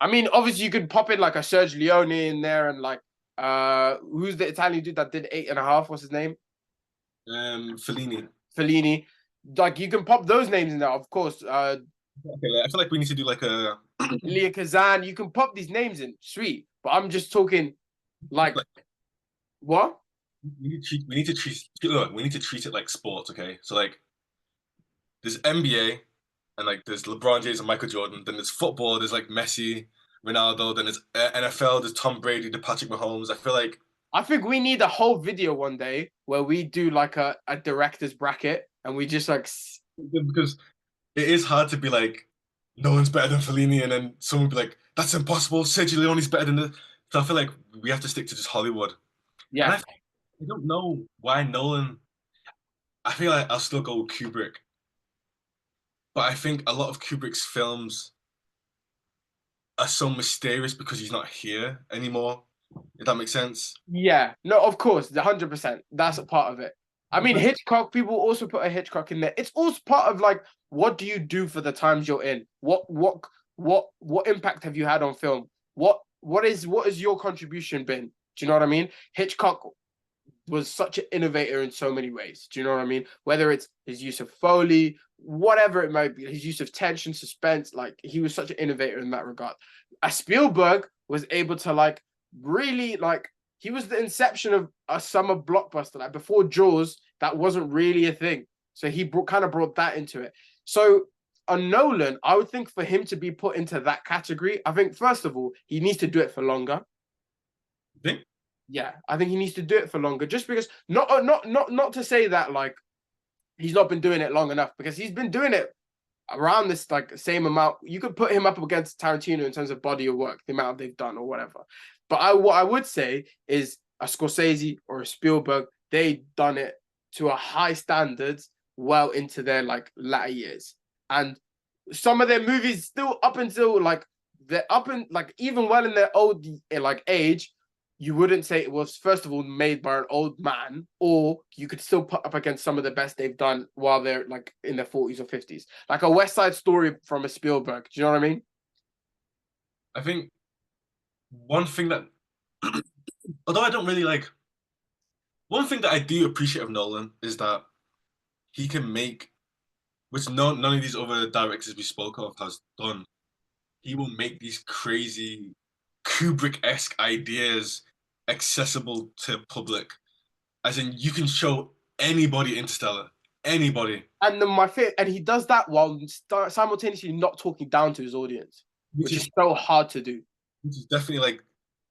I mean, obviously you could pop in like a Sergio Leone in there, and like, who's the Italian dude that did 8.5? What's his name? Fellini. Fellini. Like, you can pop those names in there, of course. Okay, I feel like we need to do like a Elia Kazan. You can pop these names in, sweet. But I'm just talking like like what? we need to treat it like sports. Okay, so like there's NBA and like there's LeBron James and Michael Jordan. Then there's football. There's like Messi, Ronaldo. Then there's NFL. There's Tom Brady, the Patrick Mahomes. I feel like I think we need a whole video one day where we do like a director's bracket and we just like because it is hard to be like no one's better than Fellini, and then someone be like that's impossible. Sergio Leone's better than this. So I feel like we have to stick to just Hollywood. And yeah. I don't know why Nolan. I feel like I'll still go with Kubrick, but I think a lot of Kubrick's films are so mysterious because he's not here anymore. If that makes sense. Yeah, no, of course, 100%. That's a part of it. I mean, Hitchcock, people also put a Hitchcock in there. It's also part of like, what do you do for the times you're in? What impact have you had on film? What is your contribution been? Do you know what I mean? Hitchcock was such an innovator in so many ways. Do you know what I mean? Whether it's his use of Foley, whatever it might be, his use of tension, suspense, like he was such an innovator in that regard. A Spielberg was able to like really like he was the inception of a summer blockbuster. Like before Jaws, that wasn't really a thing. So he kind of brought that into it. So a Nolan, I would think for him to be put into that category, I think first of all, he needs to do it for longer. Think? Yeah, I think he needs to do it for longer. Just because not to say that like he's not been doing it long enough, because he's been doing it around this like same amount. You could put him up against Tarantino in terms of body of work, the amount they've done or whatever. But what I would say is a Scorsese or a Spielberg, they done it to a high standards well into their like latter years. And some of their movies still up until like they're up in like even well in their old like age, you wouldn't say it was first of all made by an old man, or you could still put up against some of the best they've done while they're like in their 40s or 50s. Like a West Side Story from a Spielberg. Do you know what I mean? I think one thing that, although I don't really like, one thing that I do appreciate of Nolan is that he can make, which none of these other directors we spoke of has done. He will make these crazy Kubrick-esque ideas accessible to public. As in, you can show anybody Interstellar, anybody, And then my fit, and he does that while simultaneously not talking down to his audience, which which is is so hard to do. which is definitely like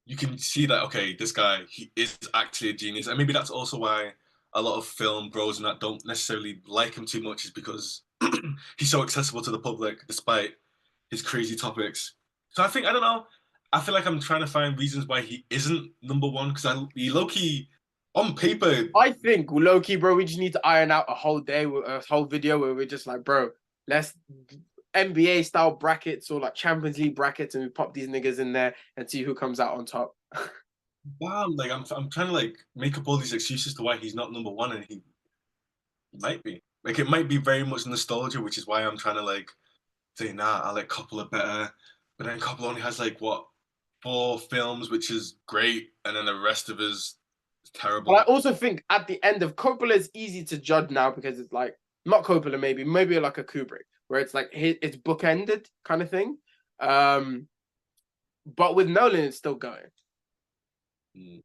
you can see that okay, this guy he is actually a genius, and maybe that's also why a lot of film bros and that don't necessarily like him too much is because he's so accessible to the public despite his crazy topics. So I think I don't know. I feel like I'm trying to find reasons why he isn't number one because he low key on paper. I think low key, bro, we just need to iron out a whole day, a whole video where we're just like, bro, let's NBA style brackets or like Champions League brackets, and we pop these niggas in there and see who comes out on top. Wow, like I'm trying to like make up all these excuses to why he's not number one, and he might be. Like it might be very much nostalgia, which is why I'm trying to like say, nah, I like Coppola better. But then Coppola only has like what, 4 films, which is great, and then the rest of his is But I terrible. also think at the end of Coppola is easy to judge now because it's like not Coppola, maybe like a Kubrick, where it's like it's bookended kind of thing. Um, but with Nolan, it's still going. Mm.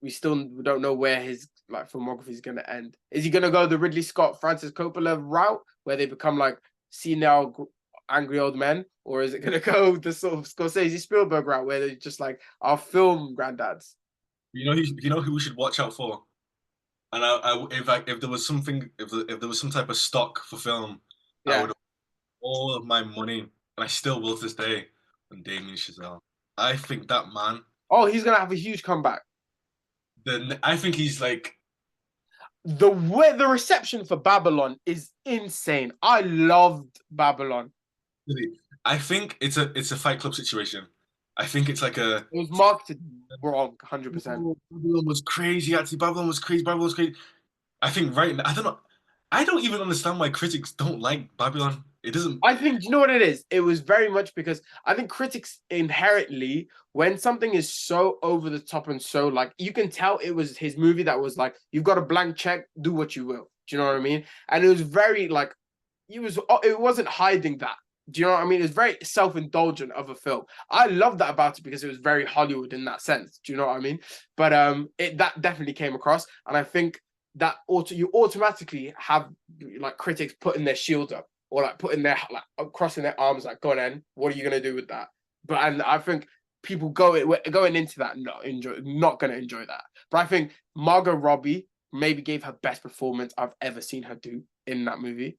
We still don't know where his like filmography is going to end. Is he going to go the Ridley Scott, Francis Coppola route where they become like senile, angry old men, or is it going to go the sort of Scorsese Spielberg route where they're just like our film granddads? You know who we should watch out for? And if there was something, if there was some type of stock for film, I Yeah. would have all of my money, and I still will to this day, on Damien Chazelle. I think that man, Oh, he's going to have a huge comeback. I think he's like, The reception for Babylon is insane. I loved Babylon. really, I think it's a Fight Club situation. I think it's like a It was marketed wrong, 100%. oh, Babylon was crazy. Actually, Babylon was crazy. Babylon was crazy. I think right now, I don't know. I don't even understand why critics don't like Babylon. It doesn't. I think, you know what it is? It was very much because I think critics inherently, when something is so over the top and so like, you can tell it was his movie that was like, you've got a blank check, do what you will. Do you know what I mean? And it was very like, it wasn't hiding that. Do you know what I mean? It was very self-indulgent of a film. I love that about it because it was very Hollywood in that sense. Do you know what I mean? But that definitely came across, and I think that you automatically have like critics putting their shield up or like putting their like crossing their arms, like, go on, then what are you gonna do with that? But and I think people going into that not gonna enjoy that. But I think Margot Robbie maybe gave her best performance I've ever seen her do in that movie.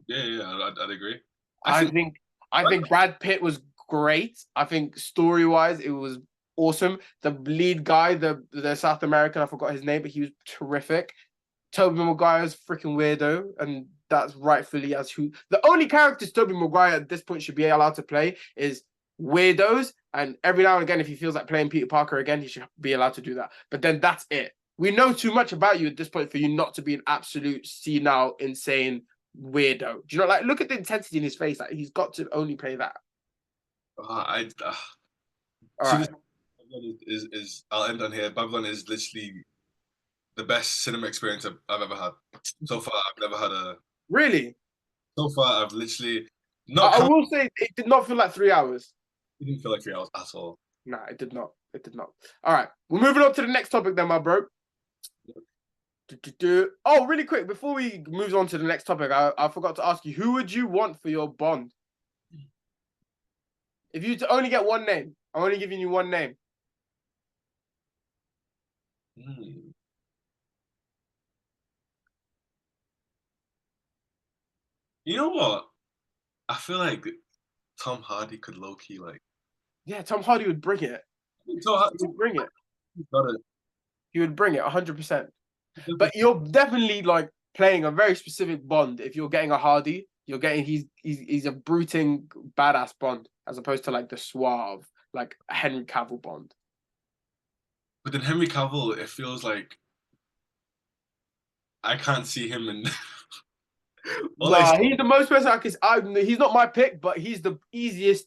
Yeah, yeah, I'd agree. I I think think I think Brad Pitt was great. I think story wise it was awesome. The lead guy, the South American, I forgot his name, but he was terrific. Tobey Maguire's freaking weirdo, and that's rightfully as who the only characters Tobey Maguire at this point should be allowed to play is weirdos. And every now and again, if he feels like playing Peter Parker again, he should be allowed to do that. But then that's it. We know too much about you at this point for you not to be an absolute senile, insane weirdo. Do you know, like, look at the intensity in his face. Like, he's got to only play that. I All see this. right. Babylon is I'll end on here. Babylon is literally the best cinema experience I've ever had. So far, I've never had a. Really? So far, I've literally not I counted. will say it did not feel like 3 hours. It didn't feel like 3 hours at all. Nah, it did not. It did not. All right. We're moving on to the next topic then, my bro. Oh, really quick, before we move on to the next topic, I forgot to ask you, who would you want for your Bond? If you to only get one name, I'm only giving you one name. Hmm. You know what? I feel like Tom Hardy could low key like. Yeah, Tom Hardy would bring it. He Tom would bring it. Hardy's got it. He would bring it 100%. But you're definitely like playing a very specific Bond. If you're getting a Hardy, you're getting he's a brooding badass Bond as opposed to like the suave like Henry Cavill Bond. But then Henry Cavill, it feels like I can't see him in. all I see. Nah, he's the most person he's not my pick, but he's the easiest.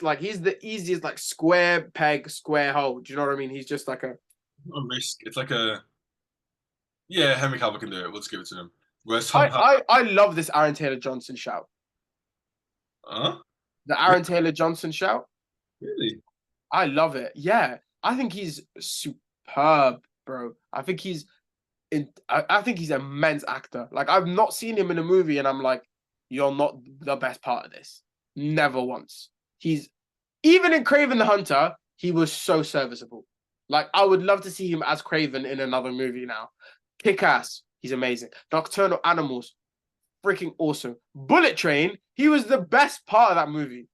Like he's the easiest like square peg, square hole. Do you know what I mean? He's just like a. A risk. It's like a yeah. Henry Cavill can do it. We'll just give it to him. Whereas Tom I Hardy, I I love this Aaron Taylor Johnson shout. huh? The Aaron Taylor Johnson shout. Really? I love it. Yeah, I think he's superb, bro. I think he's an immense actor. Like I've not seen him in a movie, and I'm like, you're not the best part of this. Never once. He's even in Craven the Hunter, he was so serviceable. Like I would love to see him as Craven in another movie now. Kick ass, he's amazing. Nocturnal Animals, freaking awesome. Bullet Train, he was the best part of that movie.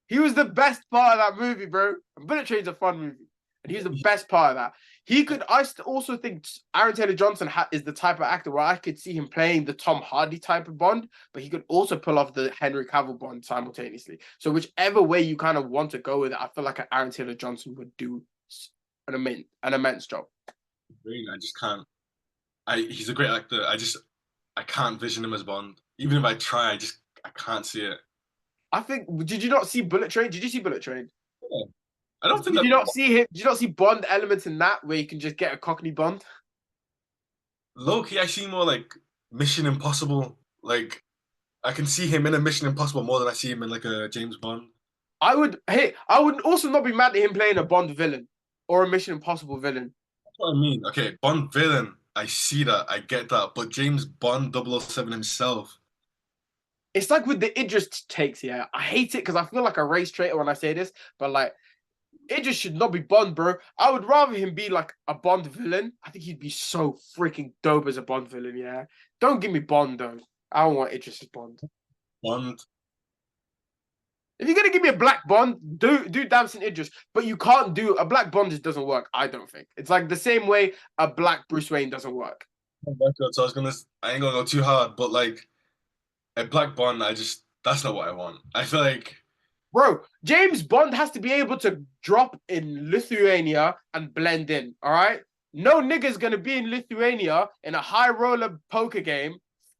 He was the best part of that movie, bro. And Bullet Train's a fun movie, and he's the best part of that. He could. Also think Aaron Taylor Johnson is the type of actor where I could see him playing the Tom Hardy type of Bond, but he could also pull off the Henry Cavill Bond simultaneously. So whichever way you kind of want to go with it, I feel like an Aaron Taylor Johnson would do an immense job. I just can't. He's a great actor. I can't vision him as Bond. Even if I try, I can't see it. I think. Did you not see Bullet Train? Did you see Bullet Train? Yeah. I don't think Did that you not see him? Did you not see Bond elements in that where you can just get a Cockney Bond? low key. I see more like Mission Impossible. Like I can see him in a Mission Impossible more than I see him in like a James Bond. I would also not be mad at him playing a Bond villain or a Mission Impossible villain. That's what I mean. Okay, Bond villain. I see that. I get that. But James Bond 007 himself. It's like with the Idris takes, yeah. I hate it because I feel like a race traitor when I say this, but like Idris should not be Bond, bro. I would rather him be like a Bond villain. I think he'd be so freaking dope as a Bond villain, yeah. Don't give me Bond though. I don't want Idris as Bond. Bond. If you're gonna give me a black Bond, do Damson Idris, but you can't do a black Bond. Just doesn't work. I don't think it's like the same way a black Bruce Wayne doesn't work. Oh my God, so I ain't gonna go too hard, but like a Black Bond, that's not what I want. I feel like Bro, James Bond has to be able to drop in Lithuania and blend in. All right, no nigga's gonna be in Lithuania in a high roller poker game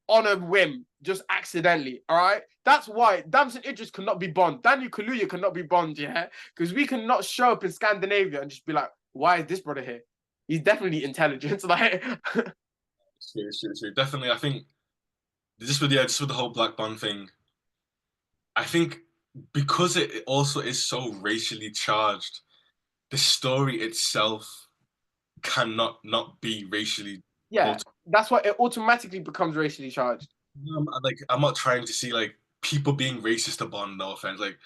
on a whim, just accidentally. All right, that's why Damson Idris cannot be Bond. Daniel Kaluuya cannot be Bond, yeah, because we cannot show up in Scandinavia and just be like, why is this brother here? He's definitely intelligent. Like, seriously, definitely. I think just with the whole Black Bond thing. I think because it also is so racially charged, the story itself cannot not be racially yeah, motivated. that's why it automatically becomes racially charged. I'm not trying to see like people being racist to Bond. No offense. Like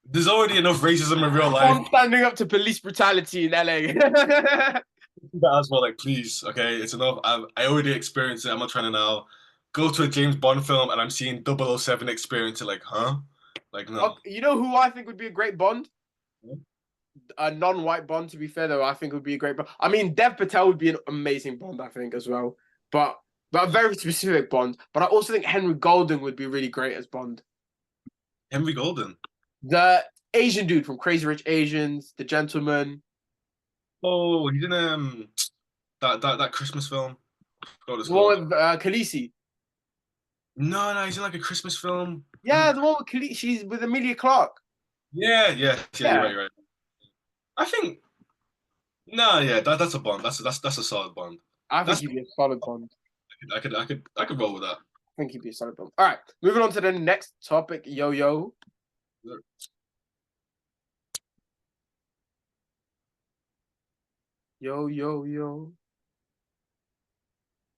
there's already enough racism in real life. I'm standing up to police brutality in LA. That as well. Like please, okay, it's enough. I already experienced it. I'm not trying to now go to a James Bond film and I'm seeing 007 experience it. Like, huh? Like no. You know who I think would be a great Bond? Yeah. A non-white Bond, to be fair, though, I think would be a great Bond. I mean, Dev Patel would be an amazing Bond, I think, as well. But a very specific Bond. But I also think Henry Golding would be really great as Bond. Henry Golden. The Asian dude from Crazy Rich Asians, The Gentleman. Oh, he's in that Christmas film. Forgot what it's The one called. with Khaleesi. No, he's in like a Christmas film. Yeah, the one with Khaleesi. She's with Emilia Clarke. Yeah. You're Yeah. right, you're right. I think no, yeah, that's a Bond. That's a solid Bond. I think That's he'd be a solid Bond. I could roll with that. I think he'd be a solid Bond. All right, moving on to the next topic. Yo. Yo.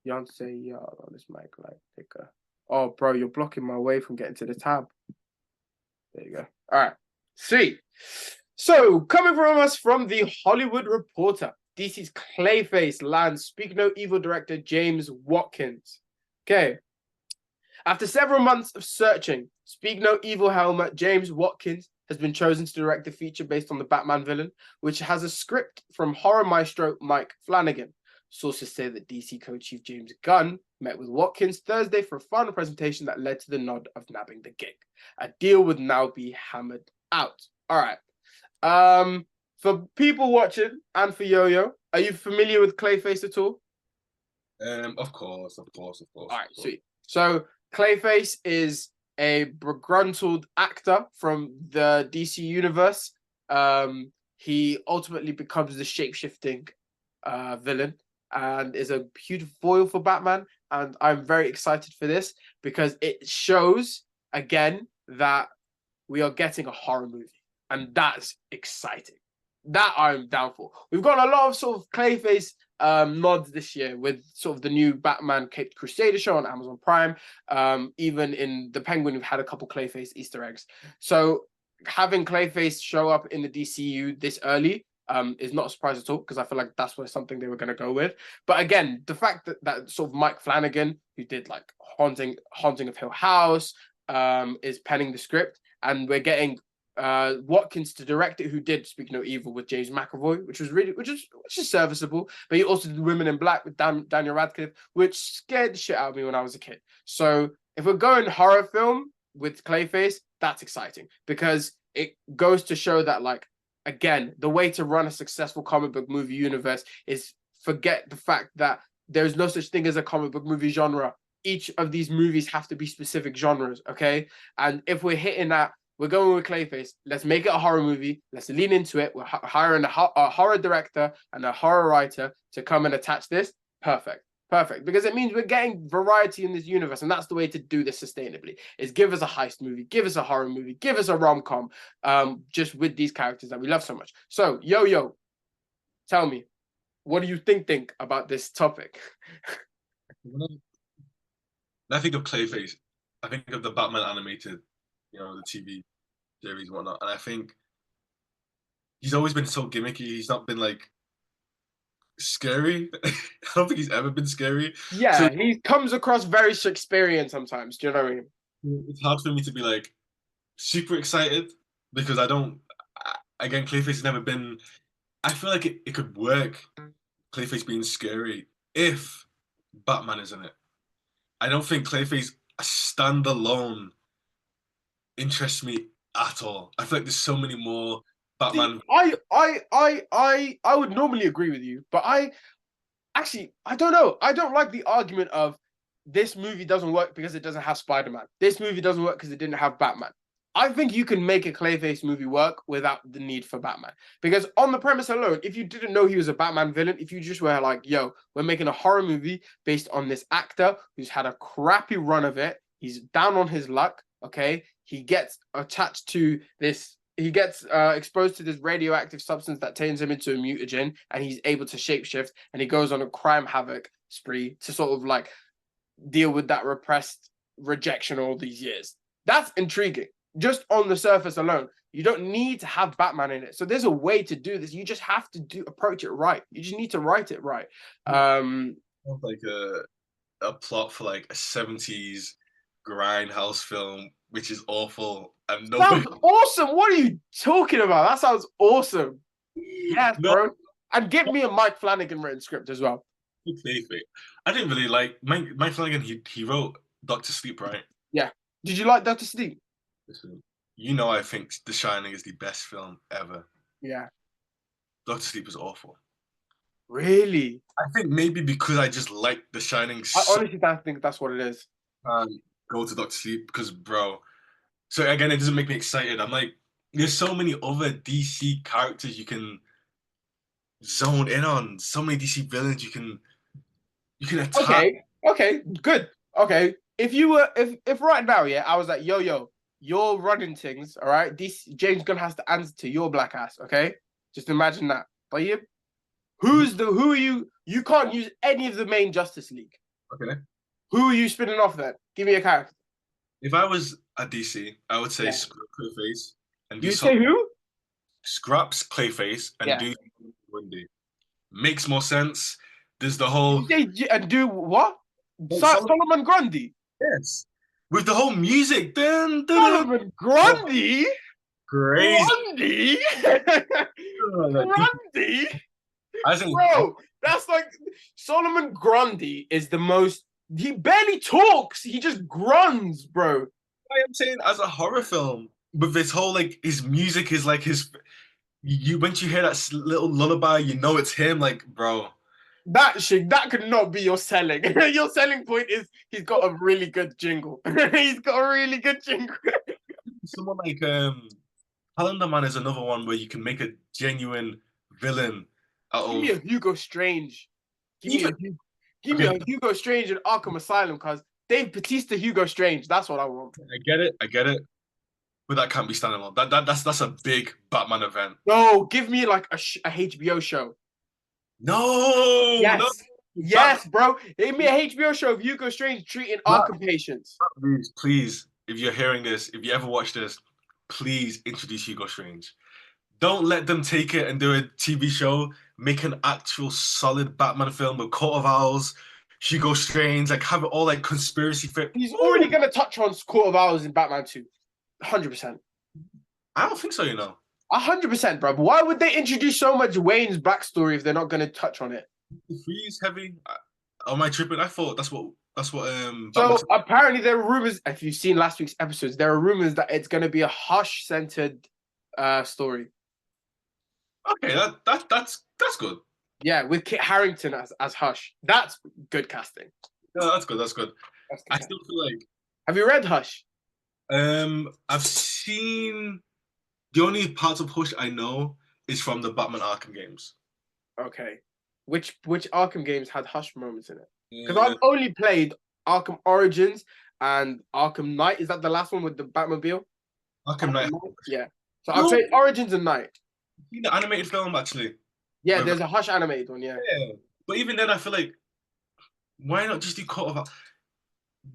Beyonce, yeah, on this mic, like, take a. Oh, bro, you're blocking my way from getting to the tab. There you go. All right, sweet. So, coming from us from the Hollywood Reporter, DC's Clayface lands Speak No Evil director James Watkins. Okay. After several months of searching, Speak No Evil helmet James Watkins has been chosen to direct the feature based on the Batman villain, which has a script from horror maestro Mike Flanagan. Sources say that DC co-chief James Gunn met with Watkins Thursday for a final presentation that led to the nod of nabbing the gig. A deal would now be hammered out. All right. For people watching and for Yo-Yo, are you familiar with Clayface at all? Of course. All right, sweet. So Clayface is a begruntled actor from the DC universe. He ultimately becomes the shape-shifting villain and is a huge foil for Batman. And I'm very excited for this because it shows again that we are getting a horror movie, and that's exciting. That I'm down for. We've got a lot of sort of Clayface nods this year with sort of the new Batman Caped Crusader show on Amazon Prime. Even in The Penguin, we've had a couple Clayface Easter eggs. So having Clayface show up in the DCU this early is not a surprise at all, because I feel like that's where something they were going to go with. But again, the fact that sort of Mike Flanagan, who did like Haunting of Hill House, is penning the script, and we're getting Watkins to direct it, who did Speak No Evil with James McAvoy, which is serviceable. But he also did Women in Black with Daniel Radcliffe, which scared the shit out of me when I was a kid. So if we're going horror film with Clayface, that's exciting, because it goes to show that, like, again, the way to run a successful comic book movie universe is forget the fact that there's no such thing as a comic book movie genre. Each of these movies have to be specific genres, okay? And if we're hitting that, we're going with Clayface. Let's make it a horror movie. Let's lean into it. We're hiring a horror director and a horror writer to come and attach this. Perfect. Perfect. Because it means we're getting variety in this universe. And that's the way to do this sustainably, is give us a heist movie, give us a horror movie, give us a rom-com, just with these characters that we love so much. So, Yo, tell me, what do you think about this topic? When I think of Clayface, I think of the Batman animated, the TV series and whatnot. And I think he's always been so gimmicky. He's not been like scary. I don't think he's ever been scary. Yeah, so he comes across very Shakespearean sometimes. Do you know what I mean? It's hard for me to be like super excited because again, Clayface has never been. I feel like it could work, Clayface being scary, if Batman is in it. I don't think Clayface standalone interests me at all. I feel like there's so many more Batman. See, I would normally agree with you, but I don't know. I don't like the argument of this movie doesn't work because it doesn't have Spider-Man. This movie doesn't work because it didn't have Batman. I think you can make a Clayface movie work without the need for Batman. Because on the premise alone, if you didn't know he was a Batman villain, if you just were like, yo, we're making a horror movie based on this actor who's had a crappy run of it, he's down on his luck, okay? He gets attached to this, he gets exposed to this radioactive substance that turns him into a mutagen, and he's able to shapeshift, and he goes on a crime havoc spree to sort of like deal with that repressed rejection all these years. That's intriguing. Just on the surface alone, you don't need to have Batman in it. So there's a way to do this. You just have to approach it right. You just need to write it right. Like a plot for like a 70s grindhouse film, which is awful. And sounds awesome. What are you talking about? That sounds awesome. Yes, bro. And give me a Mike Flanagan written script as well. I didn't really like Mike Flanagan. He wrote Doctor Sleep, right? Yeah. Did you like Doctor Sleep? Listen, I think The Shining is the best film ever. Yeah. Doctor Sleep is awful. Really? I think maybe because I just like The Shining. I honestly don't think that's what it is. Go to Doctor Sleep because, bro. So again, it doesn't make me excited. I'm like, there's so many other DC characters you can zone in on. So many DC villains you can attack. Okay, good. Okay. If right now, yeah, I was like, yo, you're running things, all right? This James Gunn has to answer to your black ass, okay? Just imagine that. But who are you? You can't use any of the main Justice League. Okay. Who are you spinning off then? Give me a character. If I was at DC, I would say Clayface and you say who? Scraps Clayface and do Wendy. Makes more sense. There's the whole and do what? Solomon Grundy. Yes. With the whole music. Solomon Grundy? Crazy. Grundy? Grundy? Bro, that's like Solomon Grundy is the most. He barely talks. He just grunts, bro. I'm saying as a horror film, with this whole like his music is like his. Once you hear that little lullaby, you know it's him. Like, bro. That could not be your selling. Your selling point is he's got a really good jingle. He's got a really good jingle. Someone like Calendar Man is another one where you can make a genuine villain out of. Give me a Hugo Strange. Give me a Hugo Strange in Arkham Asylum, cause Dave Bautista Hugo Strange. That's what I want. I get it. But that can't be standalone. That's a big Batman event. No, give me like a HBO show. No. Yes. No. Yes, bro. Give me a HBO show of Hugo Strange treating Arkham patients. Please, if you're hearing this, if you ever watch this, please introduce Hugo Strange. Don't let them take it and do a TV show. Make an actual solid Batman film with Court of Owls, Hugo Strange, like have it all like conspiracy fit. He's already gonna touch on Court of Owls in Batman 2. 100%. I don't think so, 100%, bro. Why would they introduce so much Wayne's backstory if they're not going to touch on it? Freeze heavy. Am I tripping? I thought that's what. So apparently there are rumors. If you've seen last week's episodes, there are rumors that it's going to be a Hush-centered story. Okay, that's good. Yeah, with Kit Harington as Hush. That's good casting. Yeah, that's good. That's good. That's good I casting. still feel like Have you read Hush? I've seen the only parts of Hush I know is from the Batman Arkham games. Okay. Which Arkham games had Hush moments in it? Because Uh, I've only played Arkham Origins and Arkham Knight. Is that the last one with the Batmobile? Arkham Arkham Knight. Knight? Yeah. So I No, played Origins and Knight. I've seen the animated film actually. Yeah, With, there's a Hush animated one, yeah. yeah. But even then, I feel like why not just do Court of Owls?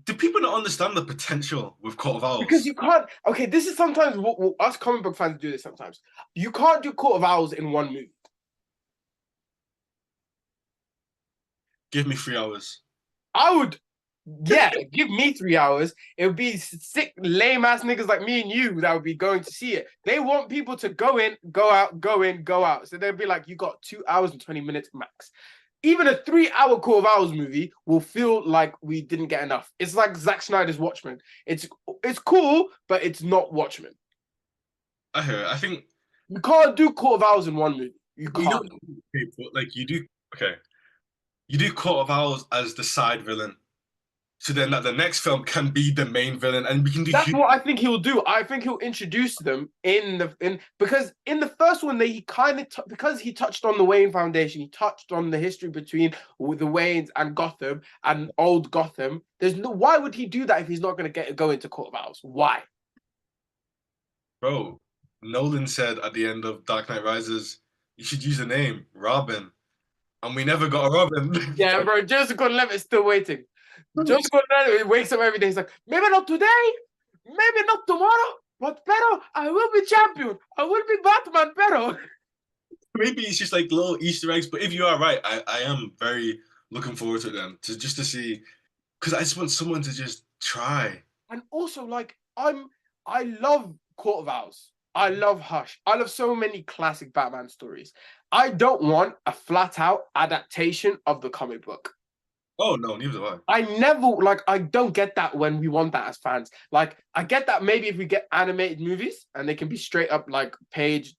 Do people not understand the potential with Court of Because Owls? you can't. Okay, this is sometimes what us comic book fans do. This sometimes you can't do Court of Owls in one movie. Give me 3 hours. I would, yeah, give me 3 hours. It would be sick, lame ass niggas like me and you that would be going to see it. They want people to go in, go out, go in, go out. So they'll be like, you got 2 hours and 20 minutes max. Even a 3 hour Court of Owls movie will feel like we didn't get enough. It's like Zack Snyder's Watchmen. It's cool, but it's not Watchmen. I hear it. I think You can't do Court of Owls in one movie. You you know, can't. okay, but like you do. Okay, you do Court of Owls as the side villain, so then that the next film can be the main villain, and we can do That's huge. what I think he'll do. I think he'll introduce them in because in the first one he kind of because he touched on the Wayne Foundation, he touched on the history between the Waynes and Gotham and old Gotham. There's no why would he do that if he's not going to go into Court of Owls? Why? Bro, Nolan said at the end of Dark Knight Rises, you should use the name Robin, and we never got a Robin. Yeah, bro. Joseph Gordon-Levitt is still waiting. Joseph Gordon-Levitt wakes up every day. He's like, maybe not today, maybe not tomorrow, but pero I will be champion. I will be Batman, pero. Maybe it's just like little Easter eggs, but if you are right, I am very looking forward to them to just to see because I just want someone to just try. And also, like, I love Court of Owls. I love Hush. I love so many classic Batman stories. I don't want a flat out adaptation of the comic book. Oh no, neither do I. I never like I don't get that when we want that as fans. Like I get that maybe if we get animated movies and they can be straight up like page,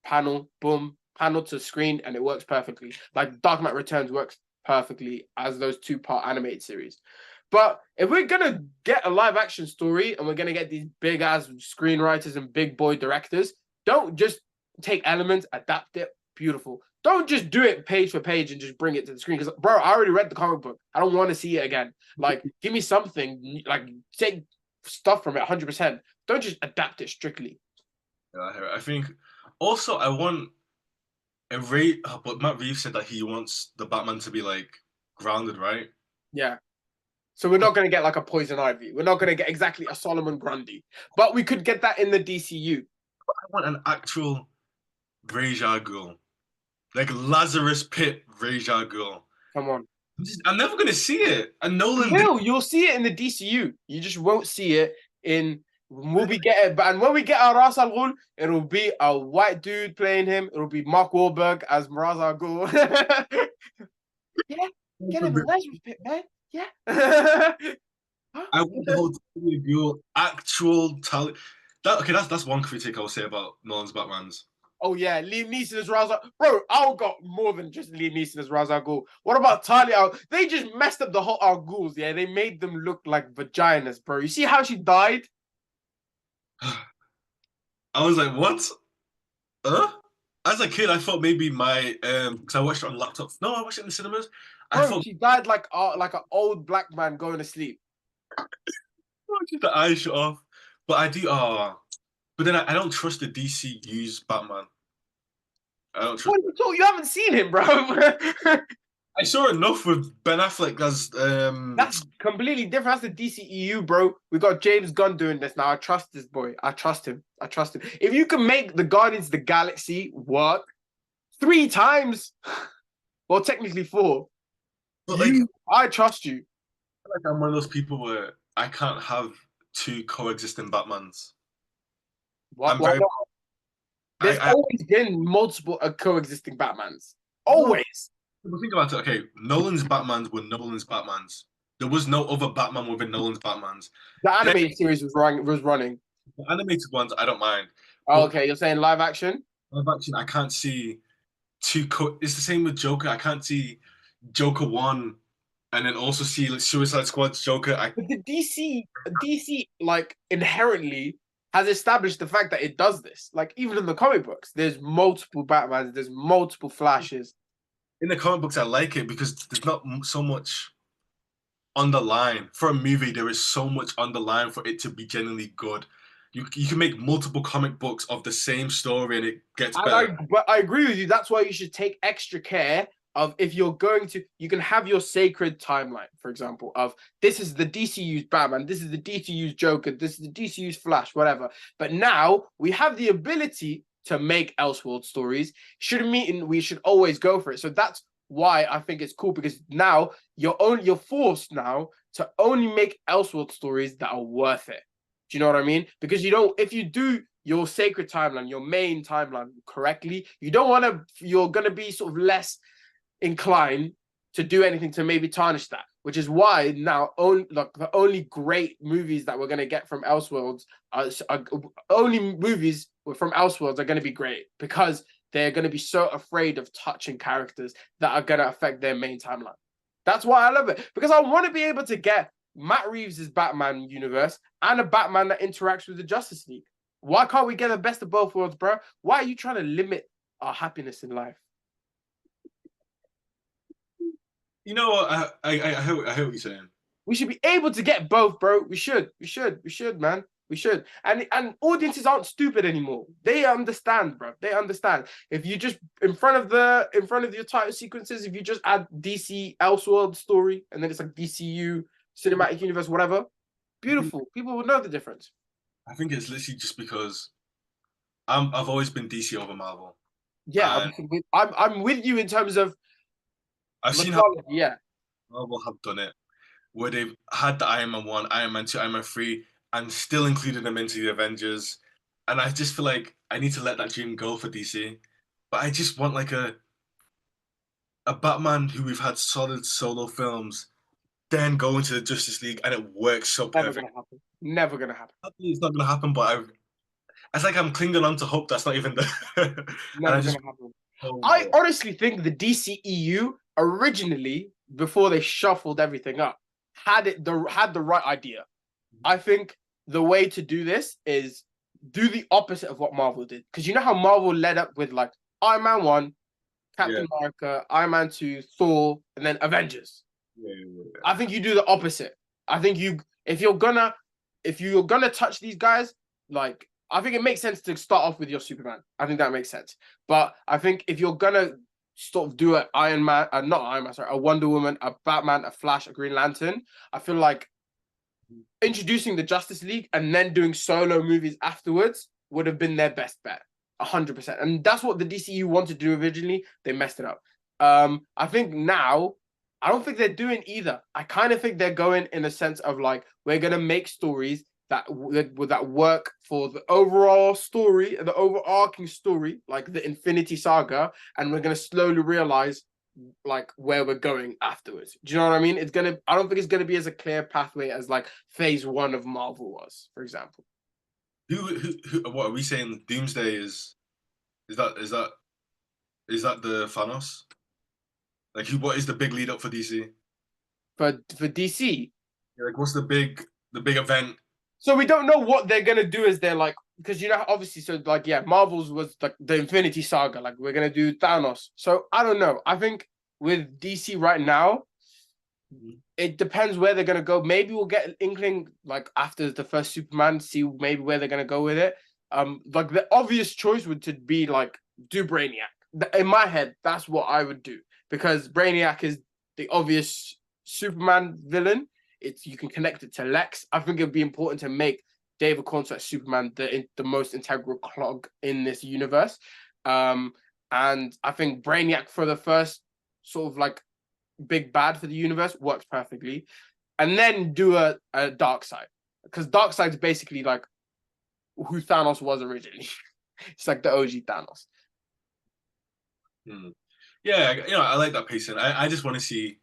panel, boom, panel to screen and it works perfectly. Like Dark Knight Returns works perfectly as those two-part animated series. But if we're gonna get a live action story and we're gonna get these big ass screenwriters and big boy directors, don't just take elements, adapt it, beautiful. Don't just do it page for page and just bring it to the screen. Because bro, I already read the comic book. I don't want to see it again. Like, give me something. Like, take stuff from it 100%. Don't just adapt it strictly. Yeah, I hear it. I think also I want a Ray, but Matt Reeves said that he wants the Batman to be like grounded, right? Yeah. So we're not going to get like a Poison Ivy. We're not going to get exactly a Solomon Grundy. But we could get that in the DCU. I want an actual Ra's al Ghul, like Lazarus Pit Ra's al Ghul. Come on. I'm never gonna see it. And You Nolan did. will. You'll see it in the DCU. You just won't see it in. We'll be getting, and when we get our Ras Al Ghul, it'll be a white dude playing him. It'll be Mark Wahlberg as Ras Al Ghul. Yeah, get him a Lazarus Pit, man. Yeah. I want the whole Talia Ghul actual talent. That okay? That's one critique I will say about Nolan's Batman's. Oh yeah, Liam Neeson as Ra's al Bro, I got more than just Liam Neeson as Ra's al Ghul. What about Talia Al? They just messed up the whole Al Ghuls, yeah? They made them look like vaginas, bro. You see how she died? I was like, what? As a kid, I thought maybe my because I watched it on laptop. No, I watched it in the cinemas. I Bro, thought she died like an old black man going to sleep. just the eyes shut off. But I do. But then I don't trust the DCU's Batman. I don't trust. What you haven't seen him, bro. I saw enough with Ben Affleck as That's completely different. That's the DCEU, bro. We got James Gunn doing this now. I trust this boy. I trust him. I trust him. If you can make the Guardians of the Galaxy work 3 times, well, technically 4. But like, I trust you. like I'm one of those people where I can't have two coexisting Batmans. What? I'm very. There's always been multiple coexisting Batmans. Always. But think about it. Okay, Nolan's Batmans were Nolan's Batmans. There was no other Batman within Nolan's Batmans. The animated series was running. The animated ones, I don't mind. Oh, okay, you're saying live action? live action, I can't see two. It's the same with Joker. I can't see Joker one, and then also see like Suicide Squad's Joker. But the DC like inherently has established the fact that it does this. Like even in the comic books, there's multiple Batmans, there's multiple Flashes. In the comic books, I like it because there's not so much on the line for a movie. There is so much on the line for it to be genuinely good. You can make multiple comic books of the same story and it gets And better. but I agree with you. That's why you should take extra care of if you're going to. You can have your sacred timeline, for example, of this is the DCU's Batman, this is the DCU's Joker, this is the DCU's Flash, whatever. But now we have the ability to make Elseworld stories. Should mean we should always go for it. So that's why I think it's cool because now you're forced now to only make Elseworld stories that are worth it. Do you know what I mean? Because you don't, if you do your sacred timeline, your main timeline correctly, you don't want to, you're going to be sort of less inclined to do anything to maybe tarnish that, which is why now like the only great movies that we're going to get from Elseworlds are only movies from Elseworlds are going to be great because they're going to be so afraid of touching characters that are going to affect their main timeline. That's why I love it because I want to be able to get Matt Reeves' Batman universe and a Batman that interacts with the Justice League. Why can't we get the best of both worlds, bro? Why are you trying to limit our happiness in life? You know what? I hear what you're saying. We should be able to get both, bro. We should, man. We should. And audiences aren't stupid anymore. They understand, bro. They understand. If you just in front of your title sequences, if you just add DC Elseworld story and then it's like DCU cinematic universe, whatever, beautiful. People will know the difference. I think it's literally just because I've always been DC over Marvel, Yeah, and I'm with you in terms of I've seen how mythology. Yeah, Marvel have done it, where they've had the Iron Man 1, Iron Man 2, Iron Man 3, and still included them into the Avengers. And I just feel like I need to let that dream go for DC. But I just want like a Batman who we've had solid solo films, then go into the Justice League and it works so never perfect. gonna happen. Never gonna happen. It's not gonna happen, but it's like I'm clinging on to hope that's not even there. And I Never just gonna happen. oh, I honestly think the DCEU originally, before they shuffled everything up, had the right idea. I think the way to do this is do the opposite of what Marvel did. Because you know how Marvel led up with like Iron Man 1, yeah, Captain America, Iron Man 2, Thor, and then Avengers. yeah. I think you do the opposite. I think if you're gonna touch these guys, like I think it makes sense to start off with your Superman. I think that makes sense. But I think if you're gonna sort of do an Iron Man, not Iron Man, sorry, a Wonder Woman, a Batman, a Flash, a Green Lantern, I feel like introducing the Justice League and then doing solo movies afterwards would have been their best bet. 100%. And that's what the DCU wanted to do originally. They messed it up. I think now, I don't think they're doing either. I kind of think they're going in a sense of like, we're going to make stories that work for the overall story, the overarching story, like the Infinity Saga, and we're going to slowly realize like where we're going afterwards. Do you know what I mean? I don't think it's gonna be as a clear pathway as like phase one of Marvel was, for example. What are we saying? Doomsday is that is that is that the Thanos? Like, what is the big lead up for DC? For DC. Yeah, like, what's the big event? So we don't know what they're gonna do as they're like because you know obviously so like yeah, Marvel's was like the Infinity Saga, like we're gonna do Thanos. So I don't know. I think with DC right now, it depends where they're gonna go. Maybe we'll get an inkling like after the first Superman, see maybe where they're gonna go with it. Like the obvious choice would to be like do Brainiac. In my head, that's what I would do because Brainiac is the obvious Superman villain. It's you can connect it to Lex. I think it would be important to make David Cornswet Superman the most integral clog in this universe. And I think Brainiac for the first sort of like big bad for the universe works perfectly, and then do a dark side because dark side's basically like who Thanos was originally. It's like the OG Thanos. Hmm. Yeah, I like that pacing. I just want to see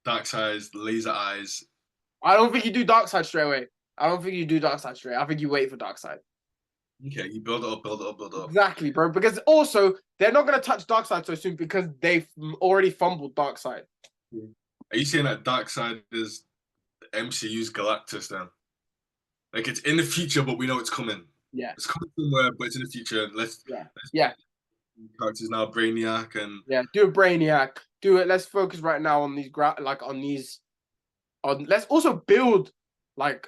Darkseid's laser eyes. I don't think you do dark side straight away. I don't think you do dark side straight. I think you wait for dark side. Okay, you build it up, build it up, build it up. Exactly, bro. Because also they're not gonna touch Darkseid so soon because they've already fumbled Darkseid. Are you saying that Darkseid is MCU's Galactus then? Like it's in the future, but we know it's coming. Yeah, It's coming somewhere, but it's in the future. yeah, Let's yeah, characters now Brainiac and yeah. Do a Brainiac. Do it. Let's focus right now on these on these. On let's also build like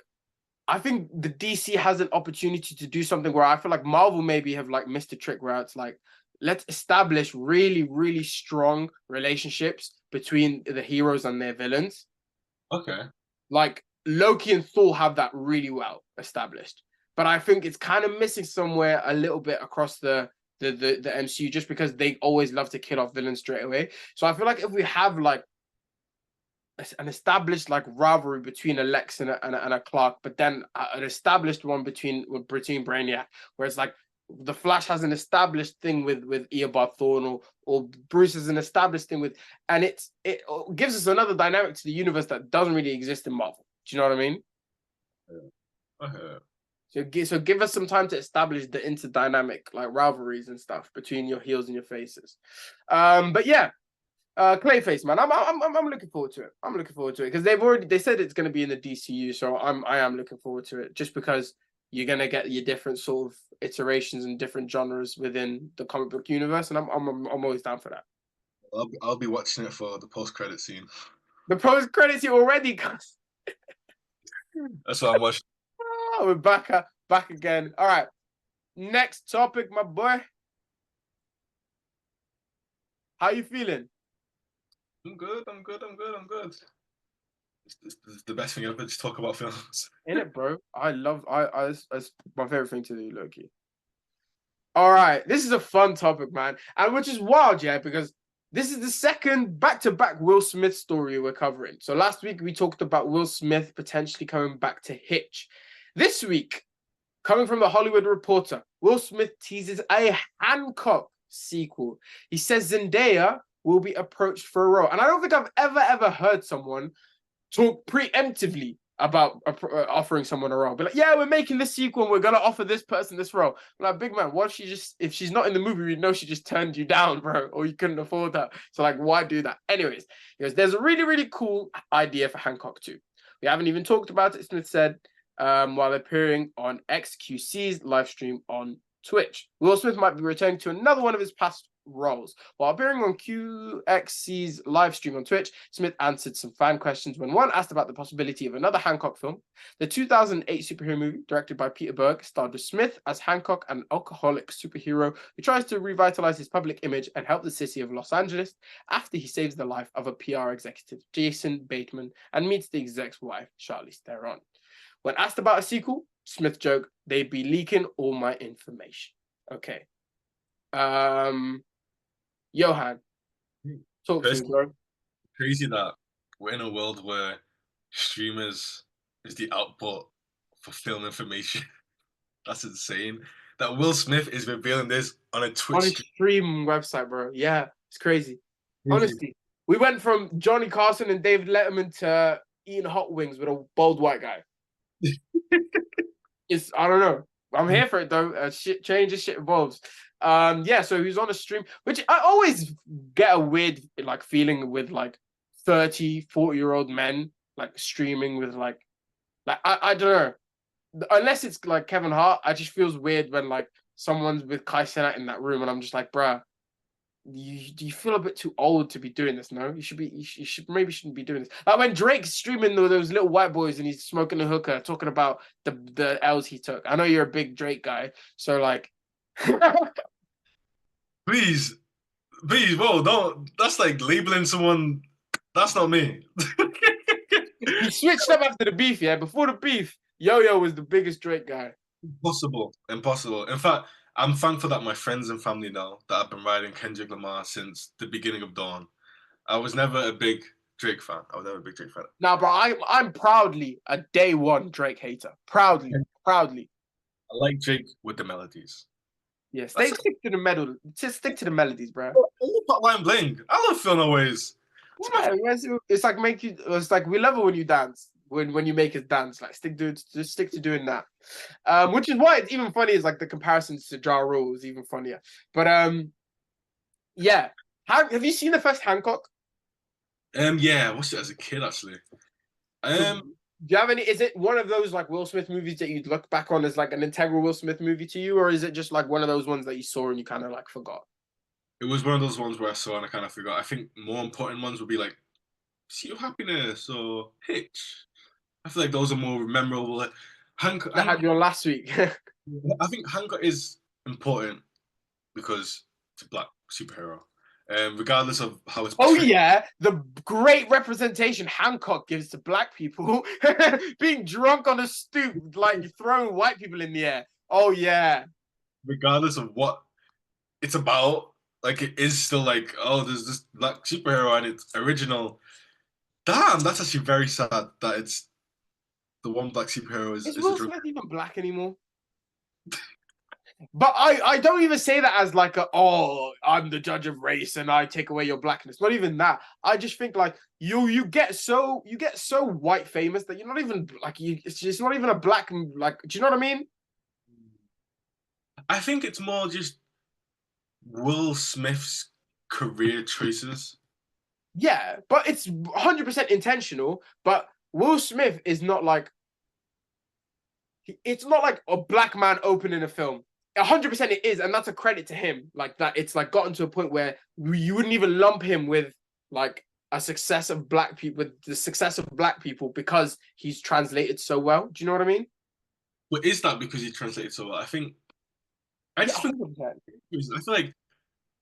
I think the DC has an opportunity to do something where I feel like Marvel maybe have like missed a trick where it's like let's establish really really strong relationships between the heroes and their villains. okay. Like Loki and Thor have that really well established, but I think it's kind of missing somewhere a little bit across the MCU just because they always love to kill off villains straight away. So I feel like if we have like an established like rivalry between a Lex and a Clark, but then an established one between Brainiac, where it's like the Flash has an established thing with Eobard Thawne, or Bruce has an established thing with, and it gives us another dynamic to the universe that doesn't really exist in Marvel. Do you know what I mean? Yeah. Okay. So give us some time to establish the interdynamic like rivalries and stuff between your heels and your faces. But yeah, Clayface, man, I'm looking forward to it. I'm looking forward to it because they said it's going to be in the DCU, so I am looking forward to it just because you're going to get your different sort of iterations and different genres within the comic book universe, and I'm always down for that. I'll be watching it for the post credit scene. The post credits you already got. That's what I'm watching. Oh, we're back again. All right, next topic, my boy. How you feeling? I'm good. I'm good. I'm good. I'm good. It's the best thing ever. Just talk about films. In it, bro. It's my favorite thing to do, Loki. All right, this is a fun topic, man, and which is wild, yeah, because this is the second back-to-back Will Smith story we're covering. So last week we talked about Will Smith potentially coming back to Hitch. This week, coming from the Hollywood Reporter, Will Smith teases a Hancock sequel. He says Zendaya will be approached for a role, and I don't think I've ever heard someone talk preemptively about offering someone a role. Be like, yeah, we're making this sequel and we're gonna offer this person this role. I'm like, big man, what if she's not in the movie, we know she just turned you down, bro, or you couldn't afford her. So like, why do that? Anyways, there's a really, really cool idea for Hancock too. We haven't even talked about it, Smith said, while appearing on XQC's live stream on Twitch. Will Smith might be returning to another one of his past roles. While appearing on QXC's live stream on Twitch, Smith answered some fan questions when one asked about the possibility of another Hancock film. The 2008 superhero movie, directed by Peter Berg, starred with Smith as Hancock, an alcoholic superhero who tries to revitalize his public image and help the city of Los Angeles after he saves the life of a PR executive, Jason Bateman, and meets the exec's wife, Charlize Theron. When asked about a sequel, Smith joked, they'd be leaking all my information. Okay. Johan, talk to me, bro. Crazy that we're in a world where streamers is the output for film information. That's insane. That Will Smith is revealing this on a Twitch On a stream website, bro. Yeah, it's crazy. stream. Honestly, we went from Johnny Carson and David Letterman to eating hot wings with a bald white guy. I don't know. I'm here for it though. Shit changes, shit evolves. Yeah, so he's on a stream, which I always get a weird like feeling with like 30, 40-year-old men like streaming with like I don't know. Unless it's like Kevin Hart, I just feels weird when like someone's with Kai Cenat in that room and I'm just like, bruh, you feel a bit too old to be doing this, no? You should maybe shouldn't be doing this. Like when Drake's streaming those little white boys and he's smoking a hookah, talking about the L's he took. I know you're a big Drake guy, so like Please, please, whoa, don't. That's like labeling someone. That's not me. he switched up after the beef, yeah. Before the beef, Yo-Yo was the biggest Drake guy. Impossible, impossible. In fact, I'm thankful that my friends and family know that I've been riding Kendrick Lamar since the beginning of Dawn. I was never a big Drake fan. I was never a big Drake fan. Now, bro, I'm proudly a day one Drake hater. Proudly. I like Drake with the melodies. Yeah, stick to the melody. Just stick to the melodies, bro. Hotline Bling. I love Phil No Ways. Yeah, it's like we love it when you dance. When you make us dance, like just stick to doing that. Which is why it's even funny is like the comparisons to Ja Rule is even funnier. But yeah. Have you seen the first Hancock? Yeah, I watched it as a kid actually. So Um, do you have any? Is it one of those like Will Smith movies that you'd look back on as like an integral Will Smith movie to you, or is it just like one of those ones that you saw and you kind of like forgot? it was one of those ones where I saw and I kind of forgot. I think more important ones would be like Pursuit of Happiness or Hitch. I feel like those are more memorable. Like, That had Hancock, you on last week. I think Hancock is important because it's a black superhero, regardless of how it's Oh portrayed. yeah, the great representation Hancock gives to black people, being drunk on a stoop, like throwing white people in the air. Oh yeah, Regardless of what it's about, like it is still like, oh, there's this black superhero and it's original. Damn, that's actually very sad that it's the one black superhero is is a Will drug. Smith even black anymore? But I don't even say that as like a oh I'm the judge of race and I take away your blackness. Not even that. I just think like you get so white famous that you're not even like it's just not even a black like do you know what I mean? I think it's more just Will Smith's career choices. Yeah, but it's 100% intentional. But Will Smith is not like it's not like a black man opening a film. 100% it is, and that's a credit to him. Like that, it's like gotten to a point where you wouldn't even lump him with like a success of black people, with the success of black people because he's translated so well. Do you know what I mean? But is that because he translated so well? I Yeah, just think 100%. I feel like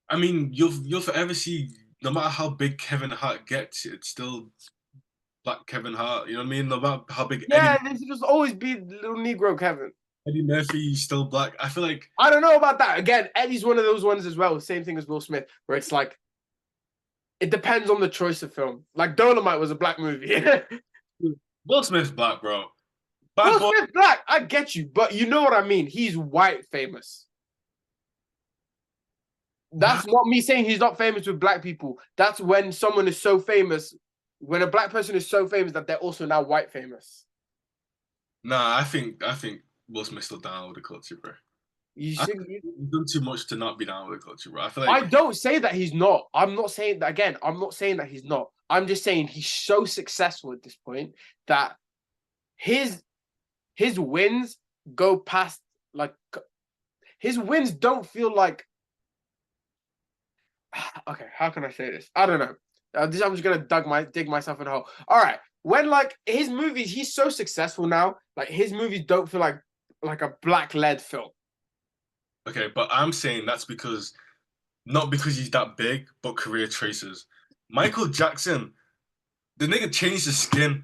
I mean you'll forever see no matter how big Kevin Hart gets, it's still black Kevin Hart. You know what I mean? No matter how big Yeah, there should just always be little Negro Kevin. Eddie Murphy, still black. I feel like I don't know about that. Again, Eddie's one of those ones as well. Same thing as Will Smith, where it's like it depends on the choice of film. Like Dolomite was a black movie. Will Smith's black, bro. Bad Will boy. Smith black, I get you, but you know what I mean. He's white famous. That's not me saying he's not famous with black people. That's when someone is so famous, when a black person is so famous that they're also now white famous. Nah, I think Will Smith's still down with the culture, bro. You I think? think he's done too much to not be down with the culture, bro. I feel like I don't say that he's not. I'm not saying that again. I'm not saying that he's not. I'm just saying he's so successful at this point that his his wins go past like his wins don't feel like okay, how can I say this? I don't know. I'm just gonna dig myself in a hole. All right, when like his movies, he's so successful now. Like his movies don't feel like a black led film. okay, but I'm saying that's because not because he's that big, but career traces. Michael Jackson, the nigga changed his skin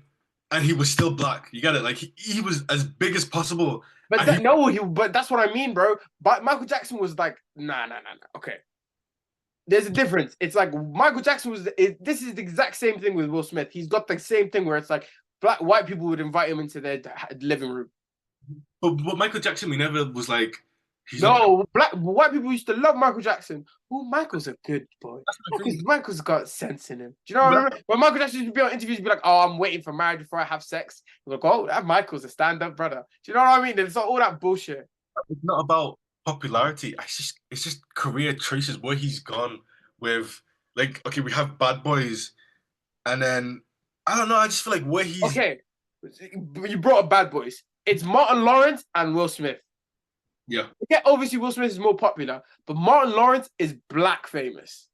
and he was still black. You get it? Like he was as big as possible. But And he that no, he but that's what I mean, bro. But Michael Jackson was like, nah. Okay, there's a difference. It's like Michael Jackson was. This is the exact same thing with Will Smith. He's got the same thing where it's like white people would invite him into their living room. but Michael Jackson, we never was like he's not. No, white people used to love Michael Jackson. Oh, Michael's a good boy. That's my thing. Michael's got sense in him. Do you know what I mean? When Michael Jackson used to be on interviews, be like, "Oh, I'm waiting for marriage before I have sex." He's like, "Oh, that Michael's a stand-up brother." Do you know what I mean? It's not all that bullshit. It's not about popularity. It's just career choices where he's gone with like okay, we have Bad Boys, and then I don't know. I just feel like where he's Okay, you brought up Bad Boys. It's Martin Lawrence and Will Smith. yeah. Yeah, obviously Will Smith is more popular, but Martin Lawrence is black famous.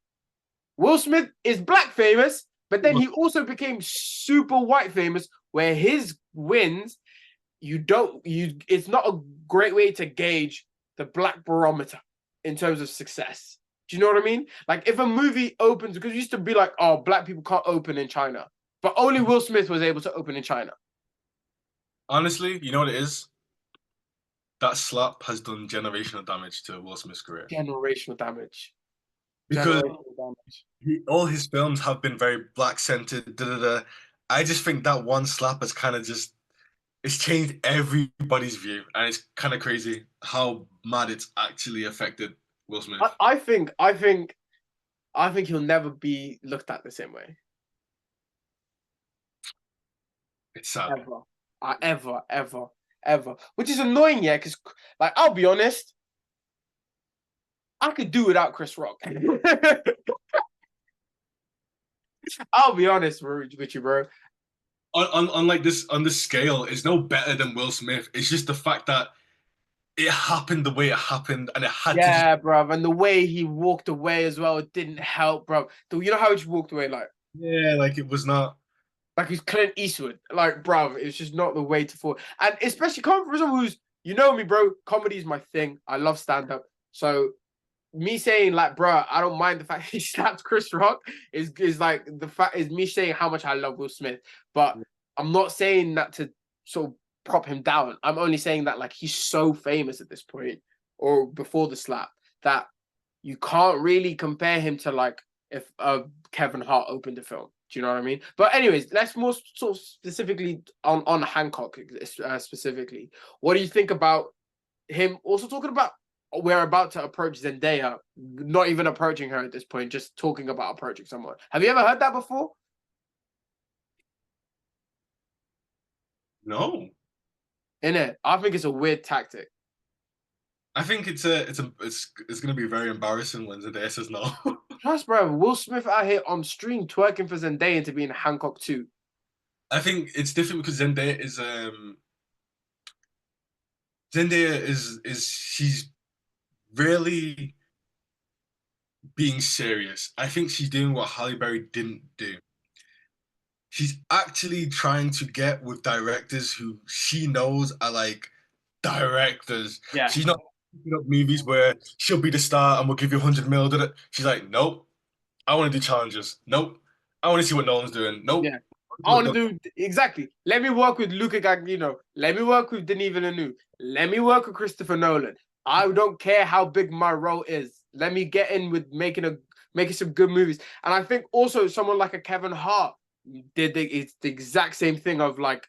Will Smith is black famous, but then he also became super white famous, where his wins it's not a great way to gauge the black barometer in terms of success. Do you know what I mean? Like if a movie opens, because it used to be like, oh, black people can't open in China, but only Will Smith was able to open in China. Honestly, you know what it is? That slap has done generational damage to Will Smith's career Generational damage. because Generational damage. all his films have been very black centered. Da, da, da. I just think that one slap has kind of just it's changed everybody's view, and it's kind of crazy how mad it's actually affected Will Smith. I think he'll never be looked at the same way. It's sad. Ever. Ever. ever, which is annoying, yeah, because like I'll be honest, I could do without Chris Rock. I'll be honest with you, bro. On like this on this scale, it's no better than Will Smith. It's just the fact that it happened the way it happened, and it had to just Yeah, bro. And the way he walked away as well, it didn't help, bro. You know how he just walked away, yeah, like it was not. like he's Clint Eastwood, like, bro. It's just not the way to fall. And especially coming from someone who's, you know me, bro. Comedy is my thing. I love stand up. So me saying like, bro, I don't mind the fact he slapped Chris Rock is like the fact is me saying how much I love Will Smith, but I'm not saying that to sort of prop him down. I'm only saying that like he's so famous at this point or before the slap that you can't really compare him to like if Kevin Hart opened a film. Do you know what I mean? But anyways, let's more sort of specifically on Hancock specifically. What do you think about him also talking about we're about to approach Zendaya, not even approaching her at this point, just talking about approaching someone. Have you ever heard that before? No. In it, I think it's a weird tactic. I think it's gonna be very embarrassing when Zendaya says no. Plus, bro, Will Smith out here on stream twerking for Zendaya to be in Hancock too. I think it's different because Zendaya is she's really being serious. I think she's doing what Halle Berry didn't do. She's actually trying to get with directors who she knows are like directors. Yeah, She's not picking up movies where she'll be the star and we'll give you 100 mil. She's like, nope, I want to do challenges. Nope, I want to see what Nolan's doing. Nope. yeah. I want to do exactly. Let me work with Luca Guadagnino. Let me work with Denis Villeneuve. Let me work with Christopher Nolan. I don't care how big my role is. Let me get in with making some good movies. And I think also someone like a Kevin Hart it's the exact same thing of like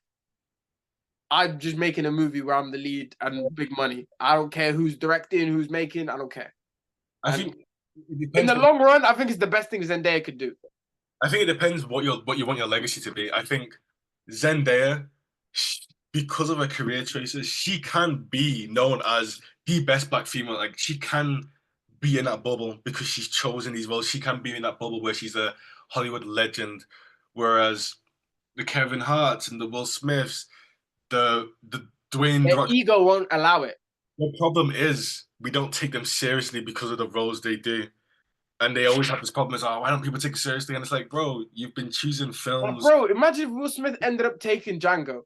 I'm just making a movie where I'm the lead and big money. I don't care who's directing, who's making. I don't care. I And think it in depends the long run, I think it's the best thing Zendaya could do. I think it depends what you want your legacy to be. I think Zendaya, because of her career choices, she can be known as the best black female. Like she can be in that bubble because she's chosen these roles. She can be in that bubble where she's a Hollywood legend. Whereas the Kevin Harts and the Will Smiths, the Dwayne Their the Rock, ego won't allow it. the problem is we don't take them seriously because of the roles they do. And they always have this problem is, oh, why don't people take it seriously? And it's like, bro, you've been choosing But films. bro, imagine if Will Smith ended up taking Django.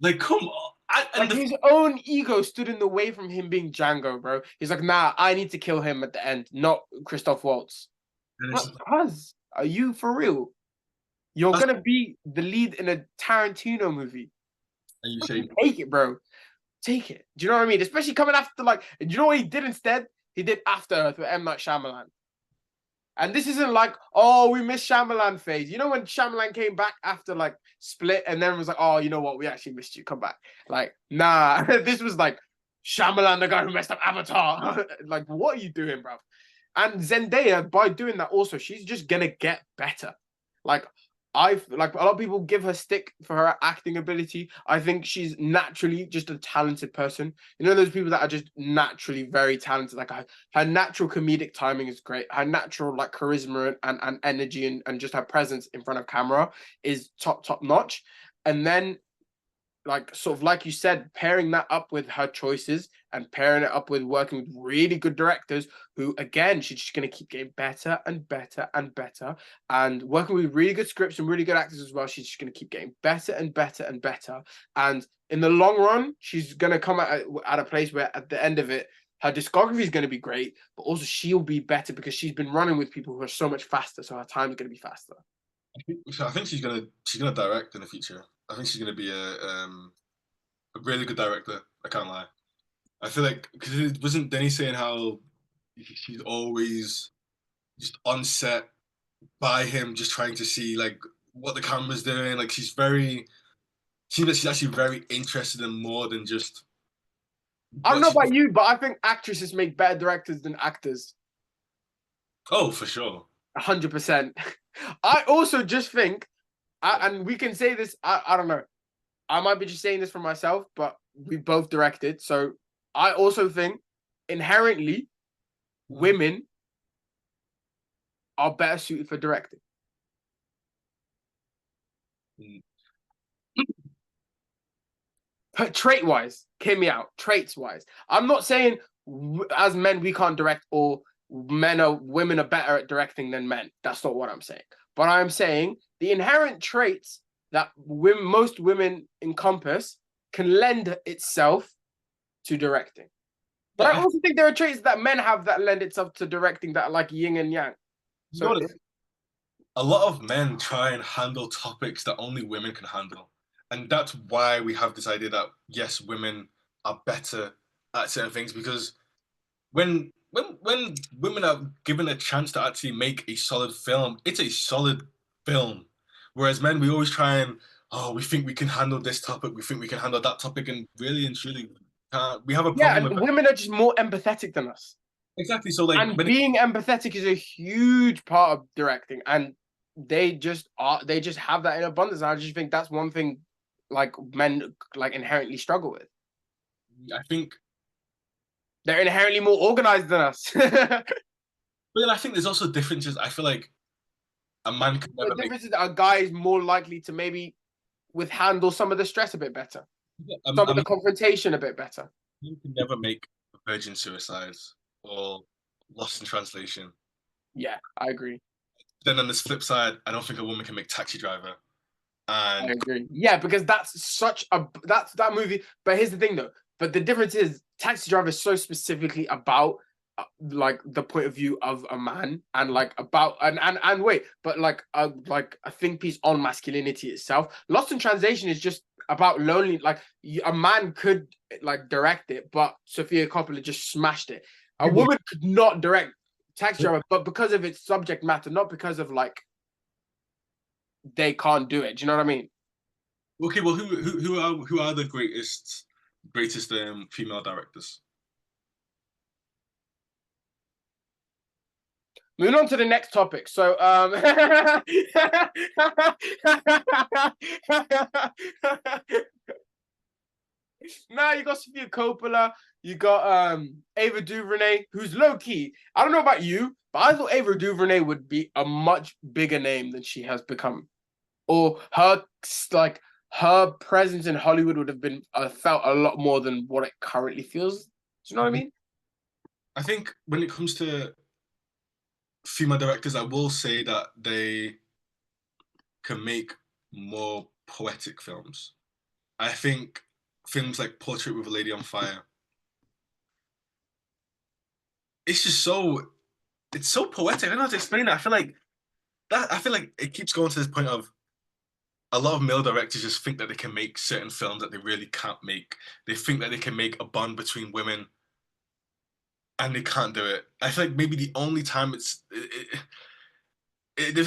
Like, come on. Like his own ego stood in the way from him being Django, bro. He's like, nah, I need to kill him at the end, not Christoph Waltz. it's, What? Cuz, are you for real? You're that's gonna be the lead in a Tarantino movie. and you say, Take it, bro. Take it. Do you know what I mean? Especially coming after like, do you know what he did instead? He did After Earth with M. Night Shyamalan. And this isn't like, oh, we missed Shyamalan phase. You know when Shyamalan came back after like Split and then was like, oh, you know what? We actually missed you. Come back. Like, nah. This was like Shyamalan, the guy who messed up Avatar. Like, what are you doing, bro? And Zendaya, by doing that also, she's just gonna get better. Like, I like a lot of people give her stick for her acting ability. I think she's naturally just a talented person. You know, those people that are just naturally very talented. Like her natural comedic timing is great. Her natural like charisma and energy and just her presence in front of camera is top notch. And then like sort of like you said, pairing that up with her choices and pairing it up with working with really good directors who, again, she's just going to keep getting better and better and better. And working with really good scripts and really good actors as well, she's just going to keep getting better and better and better. And in the long run, she's going to come at a place where at the end of it, her discography is going to be great, but also she'll be better because she's been running with people who are so much faster. So her time's going to be faster. I think she's gonna direct in the future. I think she's gonna be a really good director. I can't lie. I feel like because it wasn't Denny saying how she's always just on set by him, just trying to see like what the camera's doing. Like seems like she's actually very interested in more than just I don't what know she. about you, but I think actresses make better directors than actors. Oh, for sure. 100%. I also just think, and we can say this, I don't know. I might be just saying this for myself, but we both directed. So I also think inherently women are better suited for directing. Mm. Trait wise, hear me out. Traits wise, I'm not saying as men we can't direct or women are better at directing than men. That's not what I'm saying. But I'm saying the inherent traits that most women encompass can lend itself to directing. But I Yeah, also think there are traits that men have that lend itself to directing that are like yin and yang. you So know what? A lot of men try and handle topics that only women can handle. And that's why we have this idea that yes, women are better at certain things because when women are given a chance to actually make a solid film, it's a solid film. Whereas men, we always try and we think we can handle this topic, we think we can handle that topic, and really and truly, we have a yeah, problem with and that. women are just more empathetic than us. Exactly. So like And when being empathetic is a huge part of directing, and they just have that in abundance. And I just think that's one thing like men like inherently struggle with. I think, They're inherently more organized than us. The but then I think there's also differences. I feel like a man can never make difference is that a guy is more likely to maybe handle some of the stress a bit better, some of a the confrontation a bit better. man can never make virgin suicides or lost in translation. Yeah, I agree. Then on this flip side, I don't think a woman can make Taxi Driver. I And agree. Yeah, because that's such a that movie. But here's the thing, though. But the difference is, Taxi Driver is so specifically about like the point of view of a man and like about and wait, but like a think piece on masculinity itself. Lost in Translation is just about lonely. Like a man could like direct it, but Sofia Coppola just smashed it. A woman could not direct Taxi Driver, but because of its subject matter, not because of like they can't do it. Do you know what I mean? okay, well, who are the greatest female directors? Moving on to the next topic. So, now you got Sofia Coppola, you got Ava DuVernay, who's low key. I don't know about you, but I thought Ava DuVernay would be a much bigger name than she has become, or her presence in Hollywood would have been felt a lot more than what it currently feels. Do you know what I mean? I think when it comes to female directors, I will say that they can make more poetic films. I think films like Portrait with a Lady on Fire, it's just it's so poetic. I don't know how to explain it. I feel like it keeps going to this point of a lot of male directors just think that they can make certain films that they really can't make. They think that they can make a bond between women and they can't do it. I feel like maybe the only time the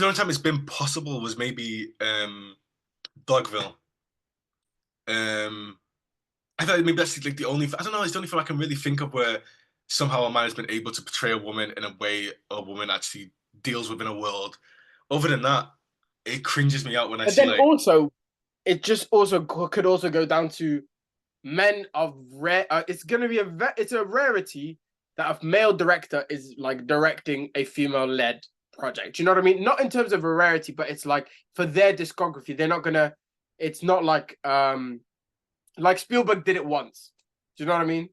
only time it's been possible was maybe Dogville. Um, I thought maybe that's like the only. I don't know. It's the only film I can really think of where somehow a man has been able to portray a woman in a way a woman actually deals with in a world. Other than that, it cringes me out when I But see then like. also, it just also could also go down to men of rare. It's gonna be it's a rarity that a male director is like directing a female led project. Do you know what I mean? Not in terms of a rarity, but it's like for their discography, they're not gonna. It's not like Spielberg did it once. Do you know what I mean?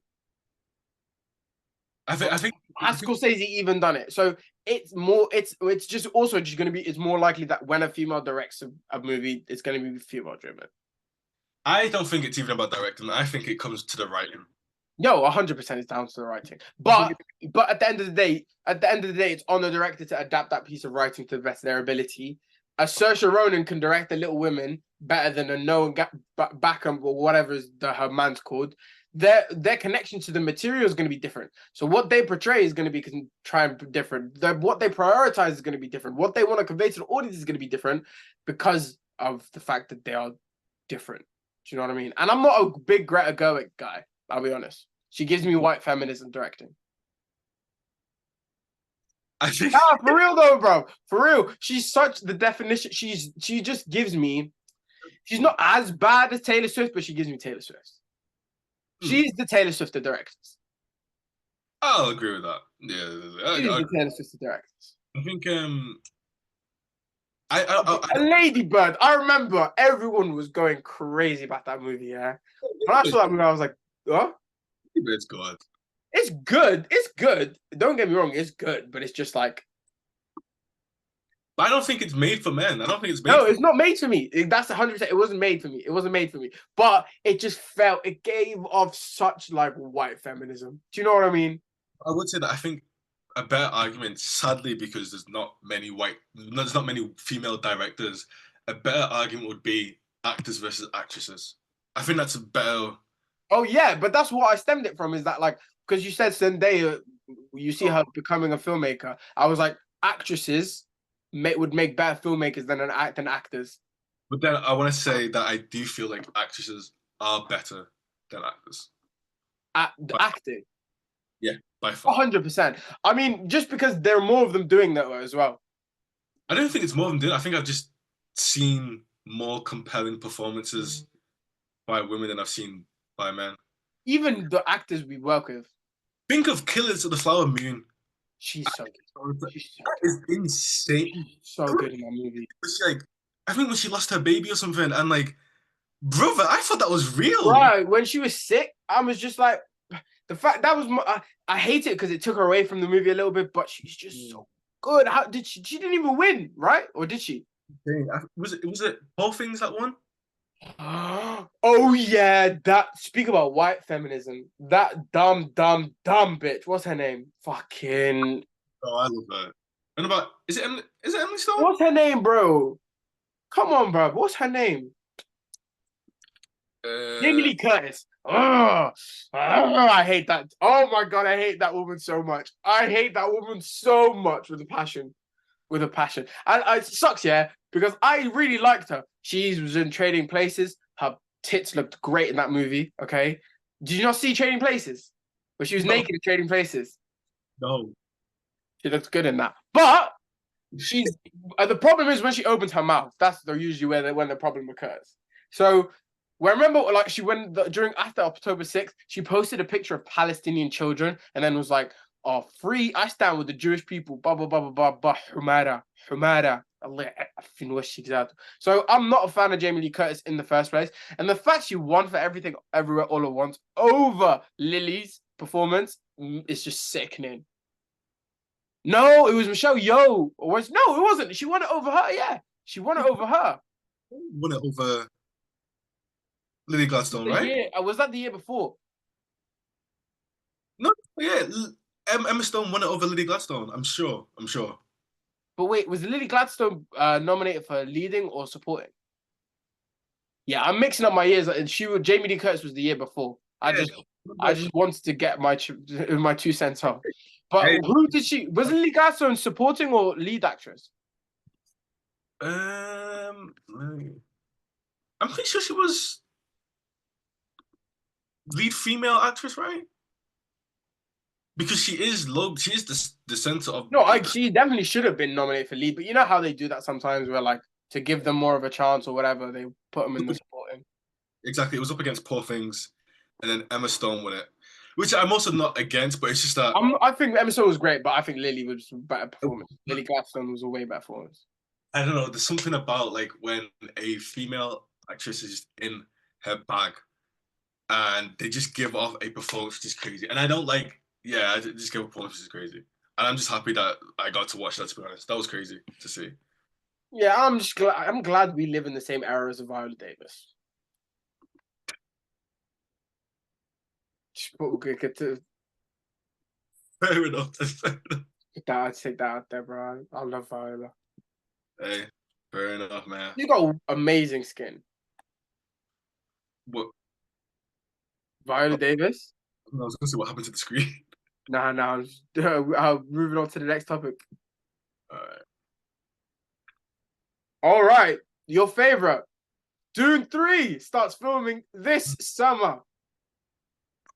I think. Has Scorsese even done it? So it's more. It's just also just gonna be. It's more likely that when a female directs a movie, it's gonna be female driven. I don't think it's even about directing. I think it comes to the writing. Yo, 100% is down to the writing. I think But at the end of the day, it's on the director to adapt that piece of writing to the best of their ability. A Saoirse Ronan can direct the Little Women better than a Noah Backham or whatever her man's called. Their connection to the material is going to be different. So what they portray is going to be different. What they prioritize is going to be different. What they want to convey to the audience is going to be different because of the fact that they are different. Do you know what I mean? And I'm not a big Greta Gerwig guy. I'll be honest. She gives me white feminism directing. I think Ah, for real though, bro. For real. She's such the definition. She just gives me. She's not as bad as Taylor Swift, but she gives me Taylor Swift. She's the Taylor Swift of directors. I'll agree with that. Yeah, She's the Taylor Swift of directors. I think A Lady Bird. I remember everyone was going crazy about that movie. Yeah, when I saw that movie, I was like, "What? it's good. It's good. It's good. Don't get me wrong. It's good, but it's just like." But I don't think it's made for men. I don't think it's made. No, it's not made for me. That's 100%. It wasn't made for me. It wasn't made for me. But it just felt. It gave off such like white feminism. Do you know what I mean? I would say that I think a better argument, sadly, because there's not many female directors. A better argument would be actors versus actresses. I think that's a better. Oh yeah, but that's what I stemmed it from. Is that like because you said Zendaya, you see her becoming a filmmaker. I was like, actresses would make better filmmakers than actors. But then I want to say that I do feel like actresses are better than actors. At the acting. Yeah, by far. 100%. I mean, just because there are more of them doing that as well. I don't think it's more than doing. I think I've just seen more compelling performances by women than I've seen by men. Even the actors we work with. Think of Killers of the Flower Moon. She's so good. That is insane. She's so good in that movie. She, like, I think when she lost her baby or something, and like, brother, I thought that was real. Right. When she was sick, I was just like, the fact that was I hate it because it took her away from the movie a little bit, but she's just so good. How did she didn't even win, right? Or did she? Was it Poor Things that won? Oh yeah, that speak about white feminism. That dumb bitch. What's her name? Fucking Oh, I love her. And about is it Emily Stone? what's her name, bro? Come on, bro. What's her name? Jamie Lee Curtis. Oh, I hate that. Oh my god, I hate that woman so much. I hate that woman so much with a passion. With a passion. And it sucks, yeah, because I really liked her. She was in Trading Places. Her tits looked great in that movie. Okay. Did you not see Trading Places? Where she was naked in Trading Places? No. She looked good in that. But she's the problem is when she opens her mouth. That's usually when the problem occurs. So well, remember, like she went after October 6th, she posted a picture of Palestinian children and then was like, "Oh, free! I stand with the Jewish people." Blah blah blah blah blah. Humada. So I'm not a fan of Jamie Lee Curtis in the first place, and the fact she won for Everything Everywhere All at Once over Lily's performance is just sickening. No, it was Michelle Yeoh. No, it wasn't. She won it over her. Yeah, she won it over her. Won it over Lily Gladstone, right? Was that the year before? No, yeah. Emma Stone won it over Lily Gladstone. I'm sure. But wait, was Lily Gladstone nominated for leading or supporting? Yeah, I'm mixing up my years. And Jamie Lee Curtis was the year before. I just wanted to get my 2 cents off. But who did she? Was Lily Gladstone supporting or lead actress? I'm pretty sure she was lead female actress, right? Because she is the center of. No, she definitely should have been nominated for lead, but you know how they do that sometimes, where like to give them more of a chance or whatever, they put them in the supporting. Exactly, it was up against Poor Things, and then Emma Stone won it, which I'm also not against, but it's just that I think Emma Stone was great, but I think Lily was a better performance. Lily Gladstone was a way better performance. I don't know. There's something about like when a female actress is just in her bag, and they just give off a performance which is crazy, and I don't like. Yeah, I just give a performance which is crazy, and I'm just happy that I got to watch that. To be honest, that was crazy to see. Yeah, I'm just glad. I'm glad we live in the same era as Viola Davis. We'll get to. Fair enough. I'd take that out there, bro. I love Viola. Hey, fair enough, man. You got amazing skin. What? Viola Davis? I was going to say what happened to the screen. Nah. Moving on to the next topic. All right. Your favorite. Dune 3 starts filming this summer.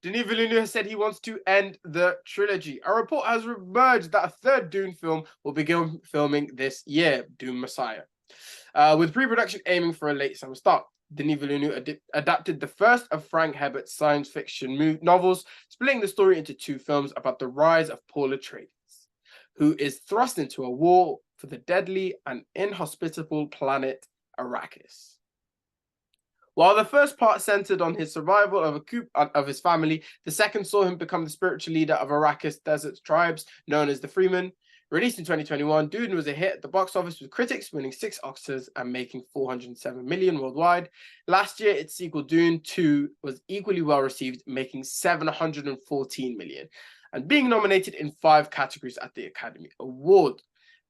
Denis Villeneuve has said he wants to end the trilogy. A report has emerged that a third Dune film will begin filming this year, Dune Messiah, with pre-production aiming for a late summer start. Denis Villeneuve adapted the first of Frank Herbert's science fiction novels, splitting the story into 2 films about the rise of Paul Atreides, who is thrust into a war for the deadly and inhospitable planet Arrakis. While the first part centered on his survival of a coup of his family, the second saw him become the spiritual leader of Arrakis desert tribes known as the Freemen. Released in 2021, Dune was a hit at the box office with critics winning 6 Oscars and making 407 million worldwide. Last year, its sequel Dune 2 was equally well received, making 714 million and being nominated in 5 categories at the Academy Award.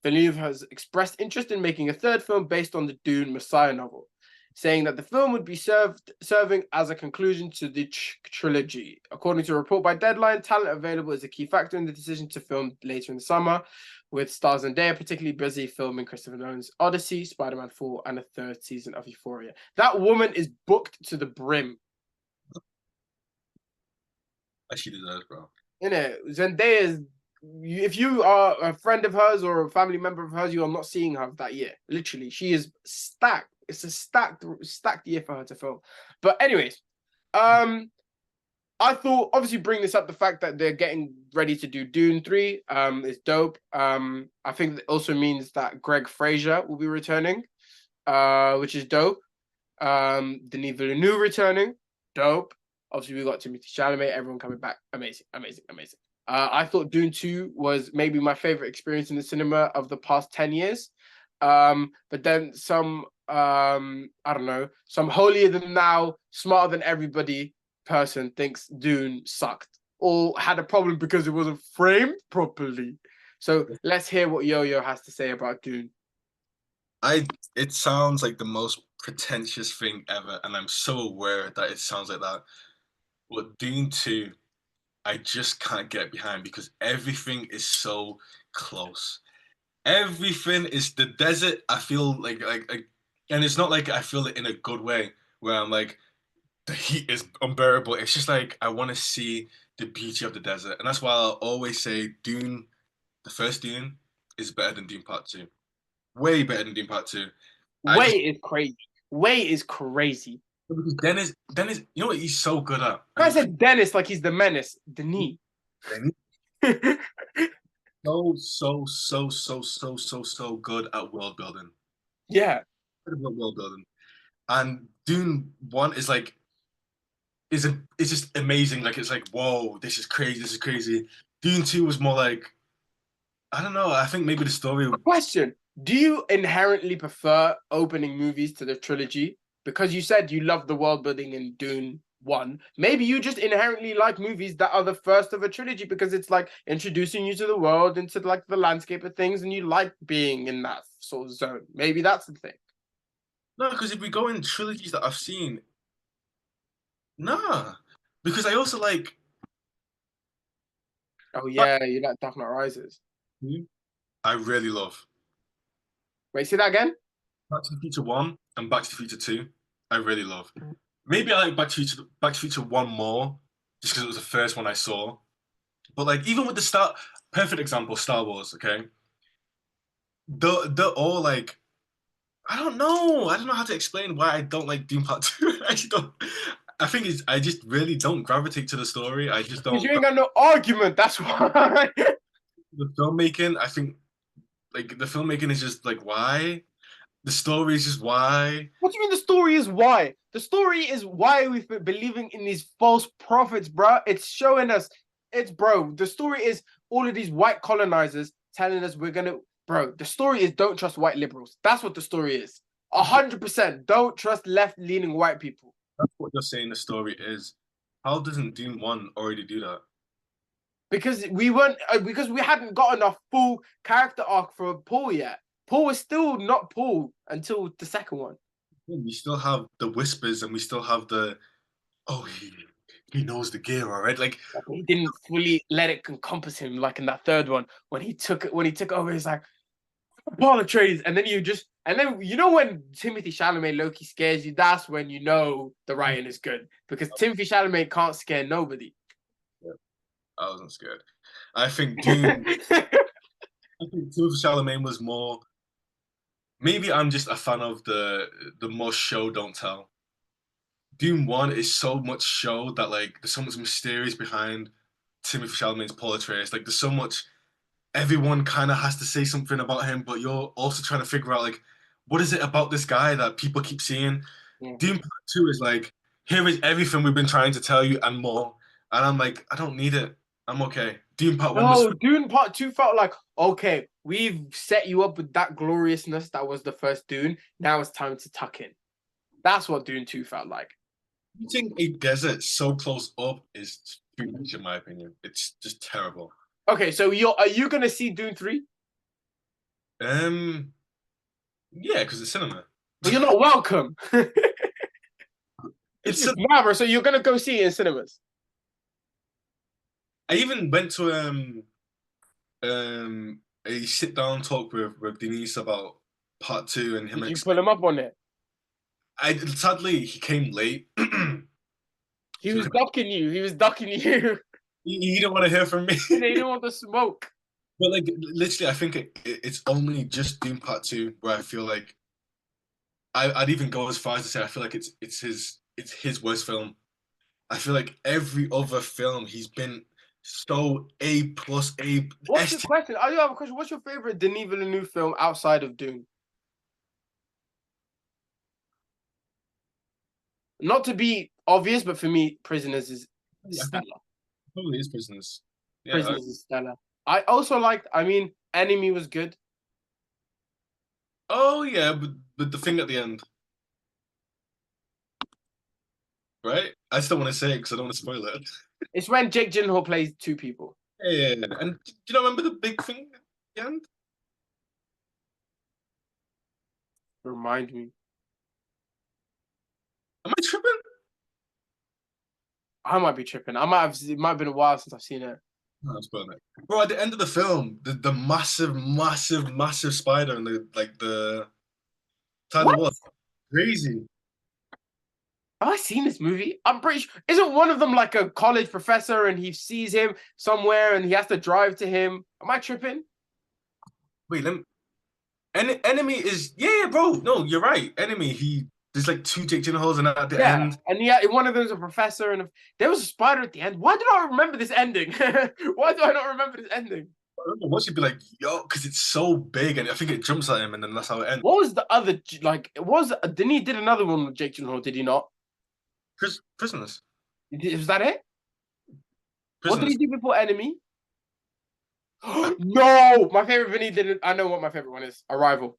Villeneuve has expressed interest in making a 3rd film based on the Dune Messiah novel, saying that the film would be serving as a conclusion to the trilogy. According to a report by Deadline, talent available is a key factor in the decision to film later in the summer, with stars Zendaya particularly busy filming Christopher Nolan's Oddysey, Spiderman 4, and a 3rd season of Euphoria. That woman is booked to the brim. She deserves, bro. You know, Zendaya is. If you are a friend of hers or a family member of hers, you are not seeing her that year. Literally, she is stacked. It's a stacked year for her to film. But anyways, I thought obviously bring this up the fact that they're getting ready to do Dune 3 is dope. I think that also means that Greg Fraser will be returning, which is dope. Denis Villeneuve returning, dope. Obviously we got Timothée Chalamet, everyone coming back, amazing. I thought Dune 2 was maybe my favorite experience in the cinema of the past 10 years. But then some I don't know, some holier than thou, smarter than everybody person thinks Dune sucked or had a problem because it wasn't framed properly. So let's hear what Yo-Yo has to say about Dune. It sounds like the most pretentious thing ever, and I'm so aware that it sounds like that. But Dune 2, I just can't get behind because everything is so close. Everything is the desert. I feel like and it's not like I feel it in a good way where I'm like the heat is unbearable. It's just like I want to see the beauty of the desert, and that's why I'll always say Dune, the first Dune, is better than Dune Part 2. Way better than Dune Part 2. Way is crazy. Way is crazy. Because Dennis, you know what he's so good at? I said Dennis like he's the menace. Denis. So good at world building. Yeah. World building. And Dune 1 is like it's just amazing. Like it's like, whoa, this is crazy. Dune 2 was more like, I don't know, I think maybe the story. Question. Do you inherently prefer opening movies to the trilogy? Because you said you love the world building in Dune 1. Maybe you just inherently like movies that are the first of a trilogy because it's like introducing you to the world, into like the landscape of things, and you like being in that sort of zone. Maybe that's the thing. No, because if we go in trilogies that I've seen, nah. Because I also like. Oh yeah, you like Dark Knight Rises. I really love. Wait, say that again? Back to the Future 1 and Back to the Future 2, I really love. Maybe I like Back to the Future 1 more, just because it was the first one I saw. But like even with the perfect example, Star Wars, okay? They're all like, I don't know how to explain why I don't like Dune Part 2. I actually don't. I think I just really don't gravitate to the story. I just don't. Because you ain't got no argument, that's why. The filmmaking, I think, like the filmmaking is just like why. The story is just why. What do you mean the story is why? The story is why we've been believing in these false prophets, bro. It's showing us, the story is all of these white colonizers telling us we're gonna, the story is don't trust white liberals. That's what the story is. 100%. Don't trust left-leaning white people. That's what you're saying the story is. How doesn't Dune 1 already do that? Because we hadn't gotten a full character arc for Paul yet. Paul was still not Paul until the second one. We still have the whispers and we still have the, oh, he knows the gear, all right? Like he didn't fully let it encompass him like in that third one when he took over. He's like Paul Atreides, and then you know when Timothée Chalamet Loki scares you, that's when you know the writing is good because Timothée Chalamet can't scare nobody. Yeah, I wasn't scared. I think Dune. I think Timothée Chalamet was more. Maybe I'm just a fan of the more show don't tell. Dune 1 is so much show that like there's so much mysterious behind Timothée Chalamet's Paul Atreides. Like there's so much everyone kind of has to say something about him, but you're also trying to figure out like what is it about this guy that people keep seeing. Yeah. Dune Part 2 is like, here is everything we've been trying to tell you and more. And I'm like, I don't need it. I'm okay. Dune Part 1 was No, Dune Part 2 felt like, okay, we've set you up with that gloriousness that was the first Dune. Now it's time to tuck in. That's what Dune 2 felt like. shooting a desert so close up is too much in my opinion. It's just terrible. Okay, so are you gonna see Dune 3? Um, yeah, because it's cinema. But you're not welcome. It's Nah, bro, so you're gonna go see it in cinemas. I even went to a sit down talk with Denise about part two and him. Did you pull him up on it? I sadly he came late. He was ducking you. He was ducking you. He didn't want to hear from me. They didn't want the smoke. But like literally, I think it's only just Doom Part Two where I feel like I'd even go as far as to say I feel like it's his worst film. I feel like every other film he's been so A plus A. What's the question? I do have a question. What's your favorite Denis Villeneuve film outside of Dune? Not to be obvious, but for me, Prisoners is stellar. Probably is Prisoners. Yeah, Prisoners is stellar. I also liked. I mean, Enemy was good. oh yeah, but the thing at the end, right? I still want to say it because I don't want to spoil it. It's when Jake Gyllenhaal plays two people. Yeah. And do you not remember the big thing at the end? Remind me. Am I tripping? I might be tripping. I might have. It might have been a while since I've seen it. No, I'm spoiling it. Bro, at the end of the film, the massive spider and the title What? was crazy. Have I seen this movie? I'm pretty sure. Isn't one of them like a college professor and he sees him somewhere and he has to drive to him? Am I tripping? Wait, let me. Enemy is yeah, bro. No, you're right. Enemy. There's like two Jake Gyllenhaals, and at the Yeah, end, and yeah, one of them is a professor, and there was a spider at the end. Why did I remember this ending? Why do I not remember this ending? I don't know, once you'd be like, yo, because it's so big, and I think it jumps at him, and then that's how it ends. What was the other like? It was didn't he did another one with Jake Gyllenhaal? Did he not? Prisoners. Was that it? What did Prisoners. he do before Enemy? No, my favorite Vinny didn't. I know what my favorite one is. Arrival.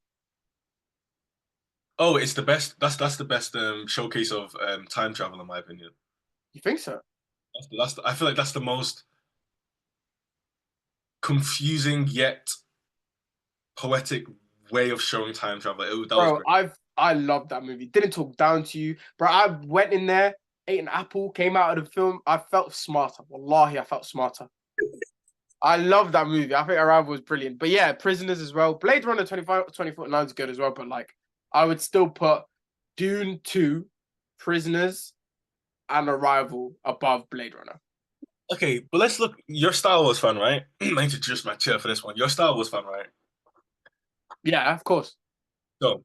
Oh, it's the best. That's the best showcase of time travel, in my opinion. You think so? I feel like that's the most confusing yet poetic way of showing time travel. That was Bro, great. I love that movie. Didn't talk down to you, bro. I went in there, ate an apple, came out of the film. I felt smarter. Wallahi, I felt smarter. I love that movie. I think Arrival was brilliant. But yeah, Prisoners as well. Blade Runner 2049 is good as well. But like, I would still put Dune 2, Prisoners, and Arrival above Blade Runner. Okay, but let's look. Your Star Wars fan, right? I need to adjust my chair for this one. Your Star Wars fan, right? Yeah, of course. So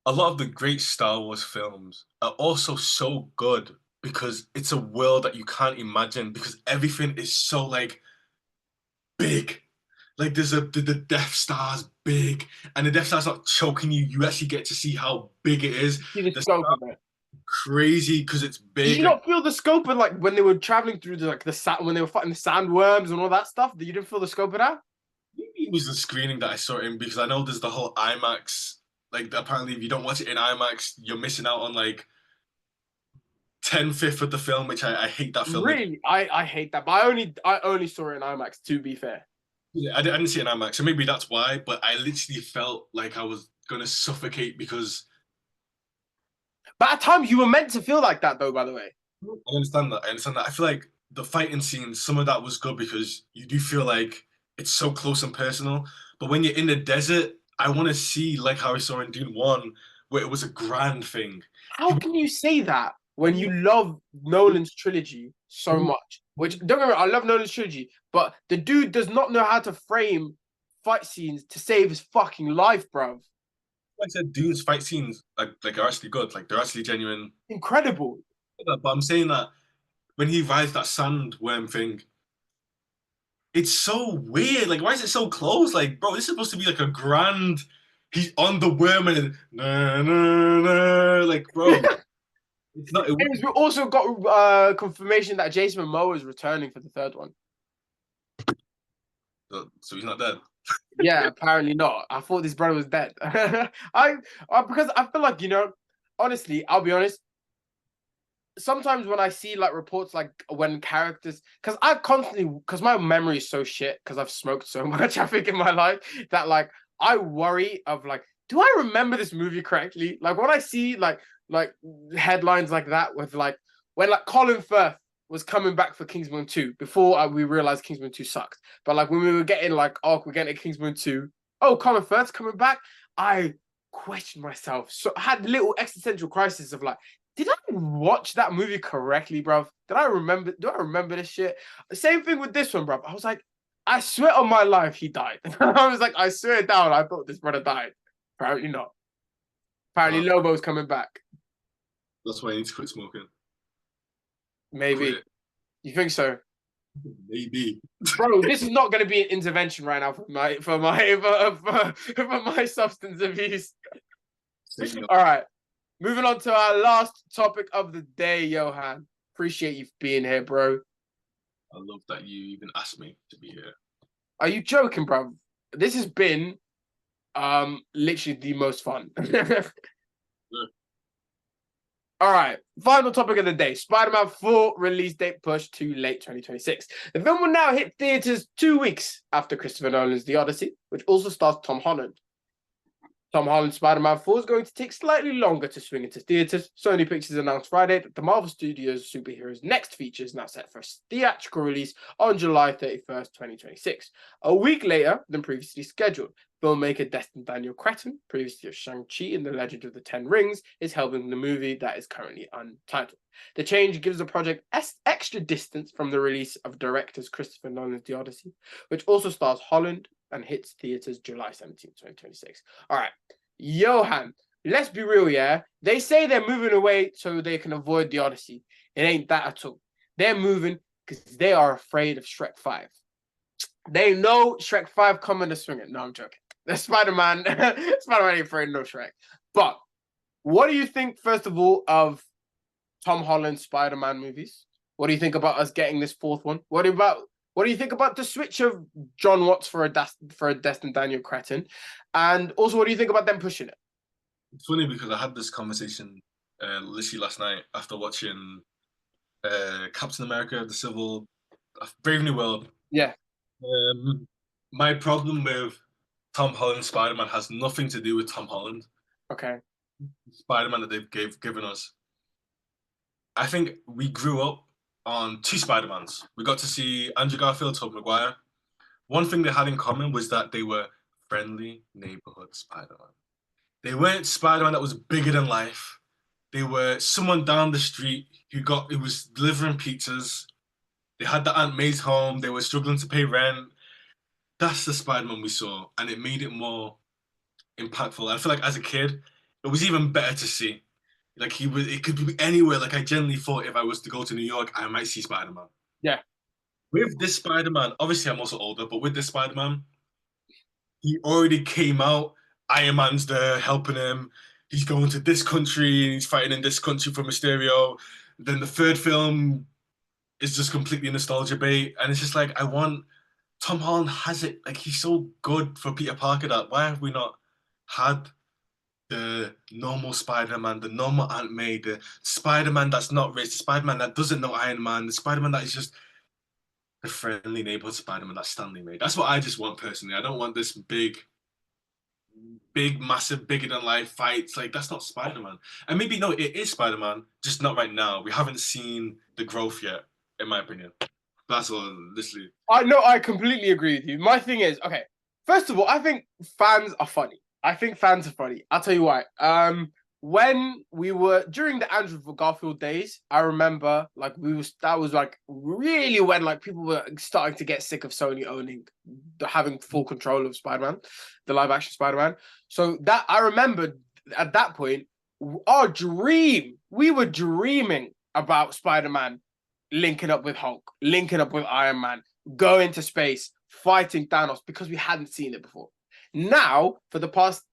a lot of the great Star Wars films are also so good because it's a world that you can't imagine because everything is so like big. Like the Death Star's big, and the Death Star's not choking you. You actually get to see how big it is. See the The scope Star of it. crazy because it's Did you big. not feel the scope of like when they were traveling through the sand when they were fighting the sandworms and all that stuff? You didn't feel the scope of that? Maybe it was the screening that I saw it in because I know there's the whole IMAX. Like apparently, if you don't watch it in IMAX, you're missing out on like 10/5 of the film, which I hate that film. Really, I hate that. But I only saw it in IMAX. To be fair, Yeah, I didn't see it in IMAX, so maybe that's why. But I literally felt like I was gonna suffocate because but at times you were meant to feel like that, though. By the way, I understand that. I understand that. I feel like the fighting scenes, some of that was good because you do feel like it's so close and personal. But when you're in the desert, I want to see like how I saw in Dune One, where it was a grand thing. how can you say that when you love Nolan's trilogy so much? Which don't get me wrong, I love Nolan's trilogy, but the dude does not know how to frame fight scenes to save his fucking life, bro. Like I said, Dune's fight scenes like are actually good. Like they're actually genuine. Incredible. But I'm saying that when he rides that sandworm thing, it's so weird. Like, why is it so close? Like, bro, this is supposed to be like a grand. He's on the worm and nah, nah, nah. Like, bro, it's not. It We also got confirmation that Jason Momoa is returning for the third one. so he's not dead. Yeah, apparently not. I thought this brother was dead. Because I feel like, honestly, I'll be honest. Sometimes when I see like reports like when characters, because my memory is so shit because I've smoked so much, I think in my life that like I worry of like, do I remember this movie correctly? Like when I see like headlines like that with like when like Colin Firth was coming back for Kingsman 2 before we realized Kingsman 2 sucked. But like when we were getting like, oh, we're getting Kingsman 2, oh, Colin Firth's coming back, I questioned myself. So I had little existential crisis of like, did I watch that movie correctly, bruv? Do I remember this shit? Same thing with this one, bruv. I was like, I swear on my life he died. I was like, I swear down, I thought this brother died. Apparently not. Apparently Lobo's coming back. That's why I need to quit smoking. Maybe. Quit. You think so? Maybe. Bro, this is not going to be an intervention right now for my substance abuse. All right. Moving on to our last topic of the day, Johan. Appreciate you being here, bro. I love that you even asked me to be here. Are you joking, bro? This has been literally the most fun. Yeah. All right, final topic of the day. Spider-Man 4 release date pushed to late 2026. The film will now hit theaters 2 weeks after Christopher Nolan's The Odyssey, which also stars Tom Holland. Tom Holland's Spider-Man 4 is going to take slightly longer to swing into theaters. Sony Pictures announced Friday that the Marvel Studios' superheroes' next feature is now set for a theatrical release on July 31st, 2026, a week later than previously scheduled. Filmmaker Destin Daniel Cretton, previously of Shang-Chi and the Legend of the Ten Rings, is helping the movie that is currently untitled. The change gives the project extra distance from the release of directors Christopher Nolan's The Odyssey, which also stars Holland and hits theaters July 17, 2026. All right, Johan, let's be real, yeah? They say they're moving away so they can avoid The Odyssey. It ain't that at all. They're moving because they are afraid of Shrek 5. They know Shrek 5 coming to swing it. No, I'm joking. The Spider-Man ain't afraid of no Shrek. But what do you think, first of all, of Tom Holland's Spider-Man movies? What do you think about us getting this fourth one? What do you think about the switch of John Watts for a Destin Daniel Cretton? And also, what do you think about them pushing it? It's funny because I had this conversation literally last night after watching Captain America: The Civil Brave New World. Yeah. My problem with Tom Holland's Spider-Man has nothing to do with Tom Holland. Okay. Spider-Man that they've given us. I think we grew up on two Spider-Mans. We got to see Andrew Garfield, Tobey Maguire. One thing they had in common was that they were friendly neighborhood Spider-Man. They weren't Spider-Man that was bigger than life. They were someone down the street who was delivering pizzas. They had the Aunt May's home. They were struggling to pay rent. That's the Spider-Man we saw, and it made it more impactful. I feel like as a kid, it was even better to see. Like it could be anywhere. Like I genuinely thought if I was to go to New York, I might see Spider-Man. Yeah. With this Spider-Man, obviously I'm also older, but with this Spider-Man, he already came out. Iron Man's there helping him. He's going to this country and he's fighting in this country for Mysterio. Then the third film is just completely nostalgia bait, and it's just like I want. Tom Holland has it. Like he's so good for Peter Parker that why have we not had the normal Spider-Man, the normal Aunt May, the Spider-Man that's not rich, the Spider-Man that doesn't know Iron Man, the Spider-Man that is just the friendly neighborhood Spider-Man that Stanley made. That's what I just want personally. I don't want this big, massive, bigger than life fights. Like that's not Spider-Man. And maybe no, it is Spider-Man, just not right now. We haven't seen the growth yet, in my opinion. That's all, literally. I completely agree with you. My thing is, okay, first of all, I think fans are funny. I'll tell you why. When we were during the Andrew Garfield days, I remember like that was like really when like people were starting to get sick of Sony having full control of Spider-Man, the live action Spider-Man. So that I remember at that point, we were dreaming about Spider-Man linking up with Hulk, linking up with Iron Man, going to space, fighting Thanos because we hadn't seen it before. Now, for the past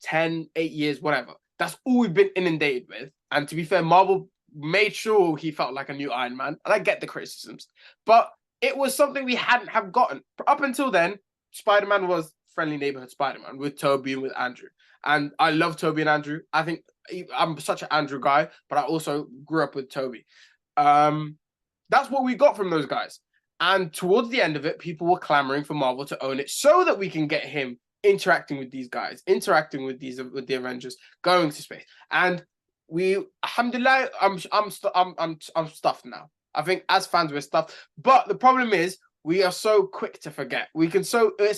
10, 8 years, whatever, that's all we've been inundated with. And to be fair, Marvel made sure he felt like a new Iron Man. And I get the criticisms, but it was something we hadn't have gotten. Up until then, Spider-Man was friendly neighborhood Spider-Man with Tobey and with Andrew. And I love Tobey and Andrew. I think I'm such an Andrew guy, but I also grew up with Tobey. That's what we got from those guys. And towards the end of it, people were clamoring for Marvel to own it so that we can get him interacting with these guys, interacting with the Avengers, going to space. And we, alhamdulillah, I'm stuffed now. I think as fans we're stuffed. But the problem is we are so quick to forget. It's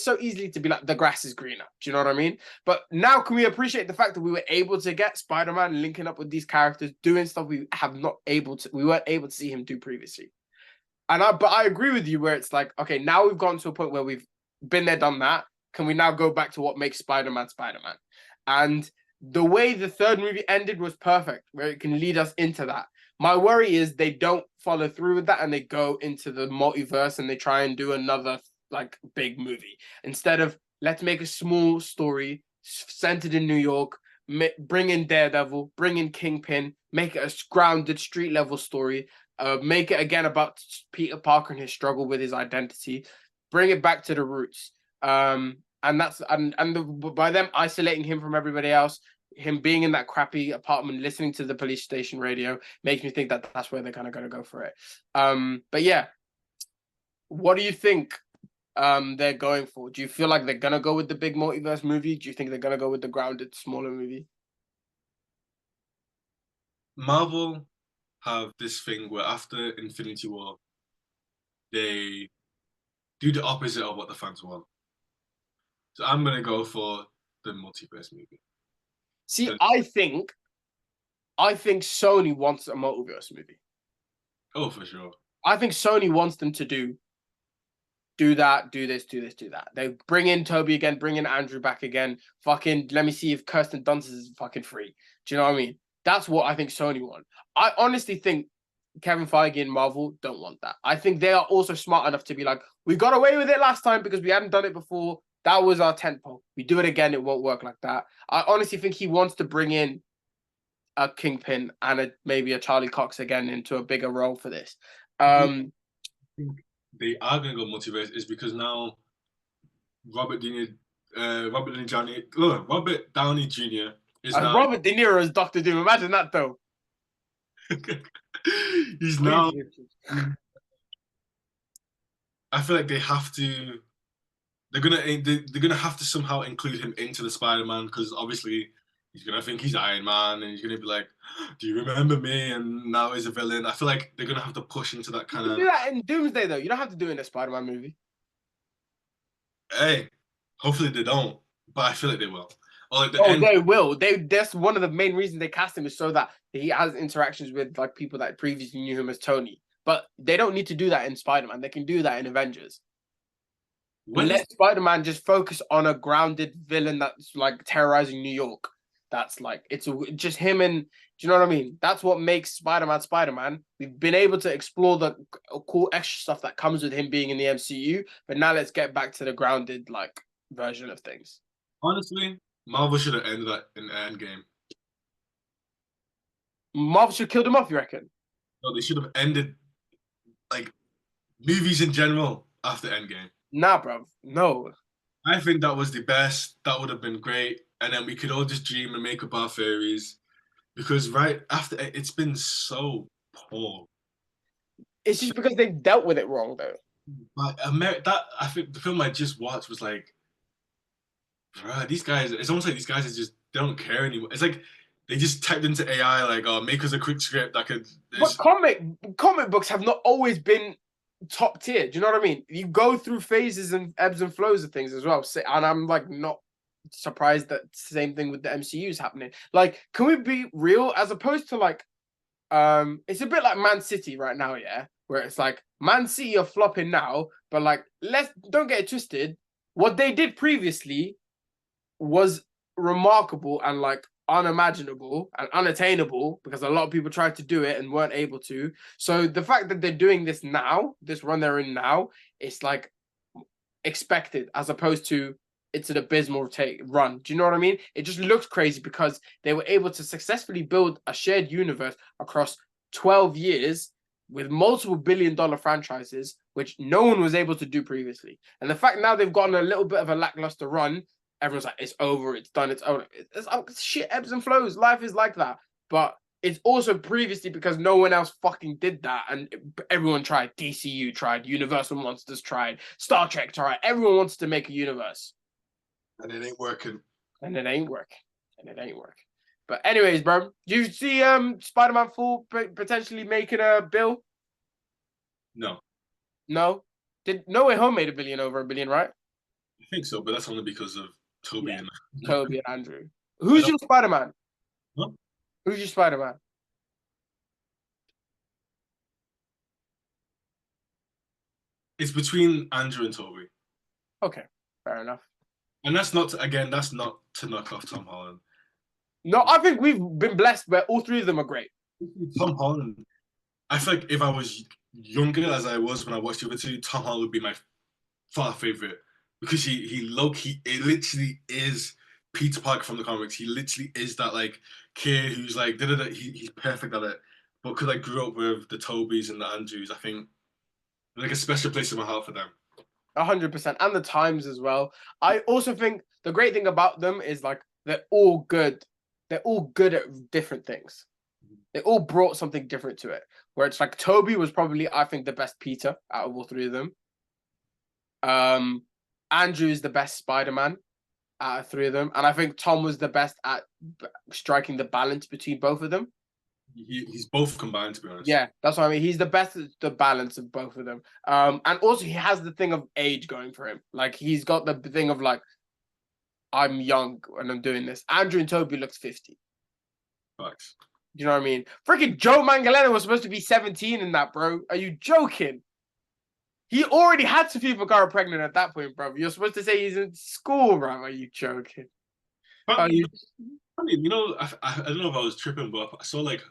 so easily to be like the grass is greener. Do you know what I mean? But now can we appreciate the fact that we were able to get Spider-Man linking up with these characters, doing stuff we weren't able to see him do previously. But I agree with you where it's like, okay, now we've gotten to a point where we've been there, done that. Can we now go back to what makes Spider-Man Spider-Man? And the way the third movie ended was perfect, where it can lead us into that. My worry is they don't follow through with that and they go into the multiverse and they try and do another like big movie. Instead of let's make a small story centered in New York, bring in Daredevil, bring in Kingpin, make it a grounded street level story, make it again about Peter Parker and his struggle with his identity, bring it back to the roots. And by them isolating him from everybody else, him being in that crappy apartment, listening to the police station radio, makes me think that that's where they're kind of going to go for it. But yeah, what do you think they're going for? Do you feel like they're going to go with the big multiverse movie? Do you think they're going to go with the grounded, smaller movie? Marvel have this thing where after Infinity War, they do the opposite of what the fans want. So I'm going to go for the multiverse movie. See, I think Sony wants a multiverse movie. Oh, for sure. I think Sony wants them to do that, do this, do this, do that. They bring in Tobey again, bring in Andrew back again. Fucking let me see if Kirsten Dunst is fucking free. Do you know what I mean? That's what I think Sony want. I honestly think Kevin Feige and Marvel don't want that. I think they are also smart enough to be like, we got away with it last time because we hadn't done it before. That was our tentpole. We do it again, it won't work like that. I honestly think he wants to bring in a Kingpin and maybe a Charlie Cox again into a bigger role for this. I think they are going to go multiverse is because now Robert Downey Jr. is now Robert De Niro as Doctor Doom. Imagine that though. He's now. I feel like they have to. They're gonna have to somehow include him into the Spider-Man because obviously he's gonna think he's Iron Man and he's gonna be like, "Do you remember me?" And now he's a villain. I feel like they're gonna have to push into that kind of. Do that in Doomsday though. You don't have to do it in a Spider-Man movie. Hey, hopefully they don't, but I feel like they will. They will. That's one of the main reasons they cast him is so that he has interactions with like people that previously knew him as Tony. But they don't need to do that in Spider-Man. They can do that in Avengers. Let Spider-Man just focus on a grounded villain that's like terrorizing New York. That's like just him and do you know what I mean? That's what makes Spider-Man Spider-Man. We've been able to explore the cool extra stuff that comes with him being in the MCU, but now let's get back to the grounded like version of things. Honestly, Marvel should have ended that in Endgame. Marvel should have killed him off, you reckon? No, they should have ended like movies in general after Endgame. Nah, bro. No. I think that was the best. That would have been great. And then we could all just dream and make up our theories. Because right after it's been so poor. It's just because they dealt with it wrong, though. But I think the film I just watched was like, bruh, these guys. It's almost like these guys they don't care anymore. It's like they just typed into AI like, "Oh, make us a quick script that could." But comic books have not always been top tier. Do you know what I mean? You go through phases and ebbs and flows of things as well. And I'm like not surprised that same thing with the MCU is happening. Like, can we be real? As opposed to like, it's a bit like Man City right now, yeah, where it's like Man City are flopping now, but like don't get it twisted. What they did previously was remarkable and like unimaginable and unattainable because a lot of people tried to do it and weren't able to. So the fact that they're doing this now, this run they're in now, it's like expected as opposed to it's an abysmal run. Do you know what I mean? It just looks crazy because they were able to successfully build a shared universe across 12 years with multiple billion-dollar franchises, which no one was able to do previously. And the fact now they've gotten a little bit of a lackluster run, everyone's like, it's over, it's done, it's over. Shit ebbs and flows. Life is like that. But it's also previously because no one else fucking did that. And everyone tried. DCU tried. Universal Monsters tried. Star Trek tried. Everyone wants to make a universe. And it ain't working. And it ain't working. And it ain't working. But anyways, bro, do you see Spider-Man 4 potentially making a bill? No. No? Did No Way Home made over $1 billion, right? I think so, but that's only because of Toby and Toby and Andrew. Who's your Spider-Man? Huh? Who's your Spider-Man? It's between Andrew and Toby. Okay, fair enough. And that's not to knock off Tom Holland. No, I think we've been blessed where all three of them are great. Tom Holland, I feel like if I was younger as I was when I watched the other two, Tom Holland would be my far favorite because he it literally is Peter Parker from the comics. He literally is that like kid who's like he's perfect at it. But because I grew up with the Tobys and the Andrews, I think there's like a special place in my heart for them. 100%, and the times as well. I also think the great thing about them is like they're all good. They're all good at different things. They all brought something different to it. Where it's like Toby was probably, I think, the best Peter out of all three of them. Andrew is the best Spider-Man out of three of them, and I think Tom was the best at striking the balance between both of them. He's both combined, to be honest. Yeah, that's what I mean. He's the best at the balance of both of them. And also he has the thing of age going for him. Like he's got the thing of like, I'm young and I'm doing this. Andrew and Toby looks 50. Facts. You know what I mean? Freaking Joe Manganiello was supposed to be 17 in that, bro. Are you joking? He already had Sofia Vergara pregnant at that point, bro. You're supposed to say he's in school, bro. Are you joking? I mean, you know, I don't know if I was tripping, but I saw like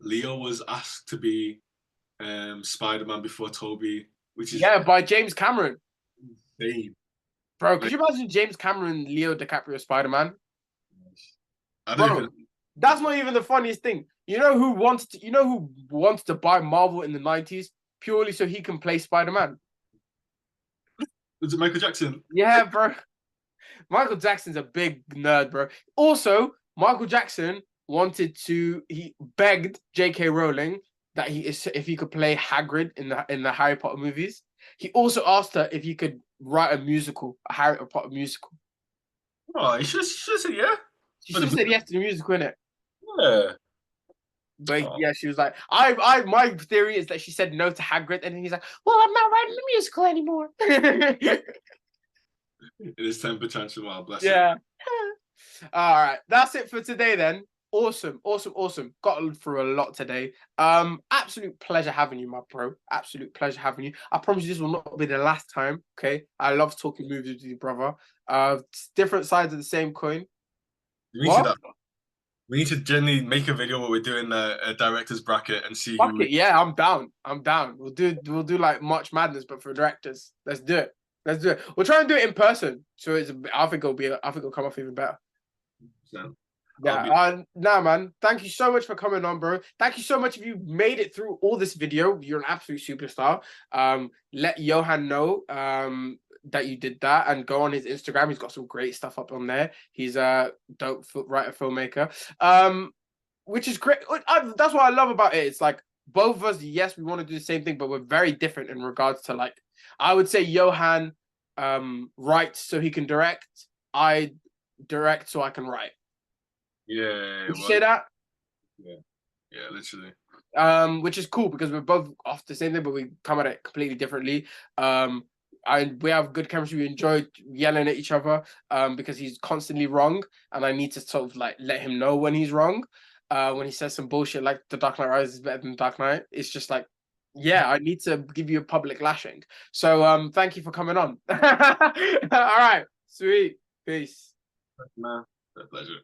Leo was asked to be Spider-Man before Toby, which is by James Cameron. Insane. Bro, could you imagine James Cameron, Leo DiCaprio, Spider-Man? Bro, that's not even the funniest thing. You know who wants to buy Marvel in the 90s purely so he can play Spider-Man? Was it Michael Jackson? Yeah, bro. Michael Jackson's a big nerd, bro. Also, Michael Jackson he begged J.K. Rowling that if he could play Hagrid in the Harry Potter movies. He also asked her if he could write a Harry Potter musical. Oh, he should have said yeah. She should have said yes to the musical, innit? Yeah. But yeah, she was like, my theory is that she said no to Hagrid, and he's like, well, I'm not writing the musical anymore. It is temper tantrum, wow, bless yeah. him. All right, that's it for today then. Awesome. Got through a lot today. Absolute pleasure having you, my bro. Absolute pleasure having you. I promise you this will not be the last time. Okay. I love talking movies with you, brother. Different sides of the same coin. We need to generally make a video where we're doing a director's bracket and see Fuck it. Yeah, I'm down. We'll do like March Madness, but for directors. Let's do it. We'll try and do it in person. So I think it'll come off even better. Yeah, man. Thank you so much for coming on, bro. Thank you so much if you made it through all this video. You're an absolute superstar. Let Johan know that you did that and go on his Instagram. He's got some great stuff up on there. He's a dope writer, filmmaker. Which is great. That's what I love about it. It's like both of us, yes, we want to do the same thing, but we're very different in regards to like, I would say Johan writes so he can direct. I direct so I can write. Yeah. Would you say that? Yeah, literally. Which is cool because we're both off the same thing, but we come at it completely differently. We have good chemistry. We enjoy yelling at each other because he's constantly wrong, and I need to sort of like let him know when he's wrong. When he says some bullshit like The Dark Knight Rises is better than Dark Knight, it's just like, yeah, I need to give you a public lashing. So thank you for coming on. All right, sweet, peace. Man, a pleasure.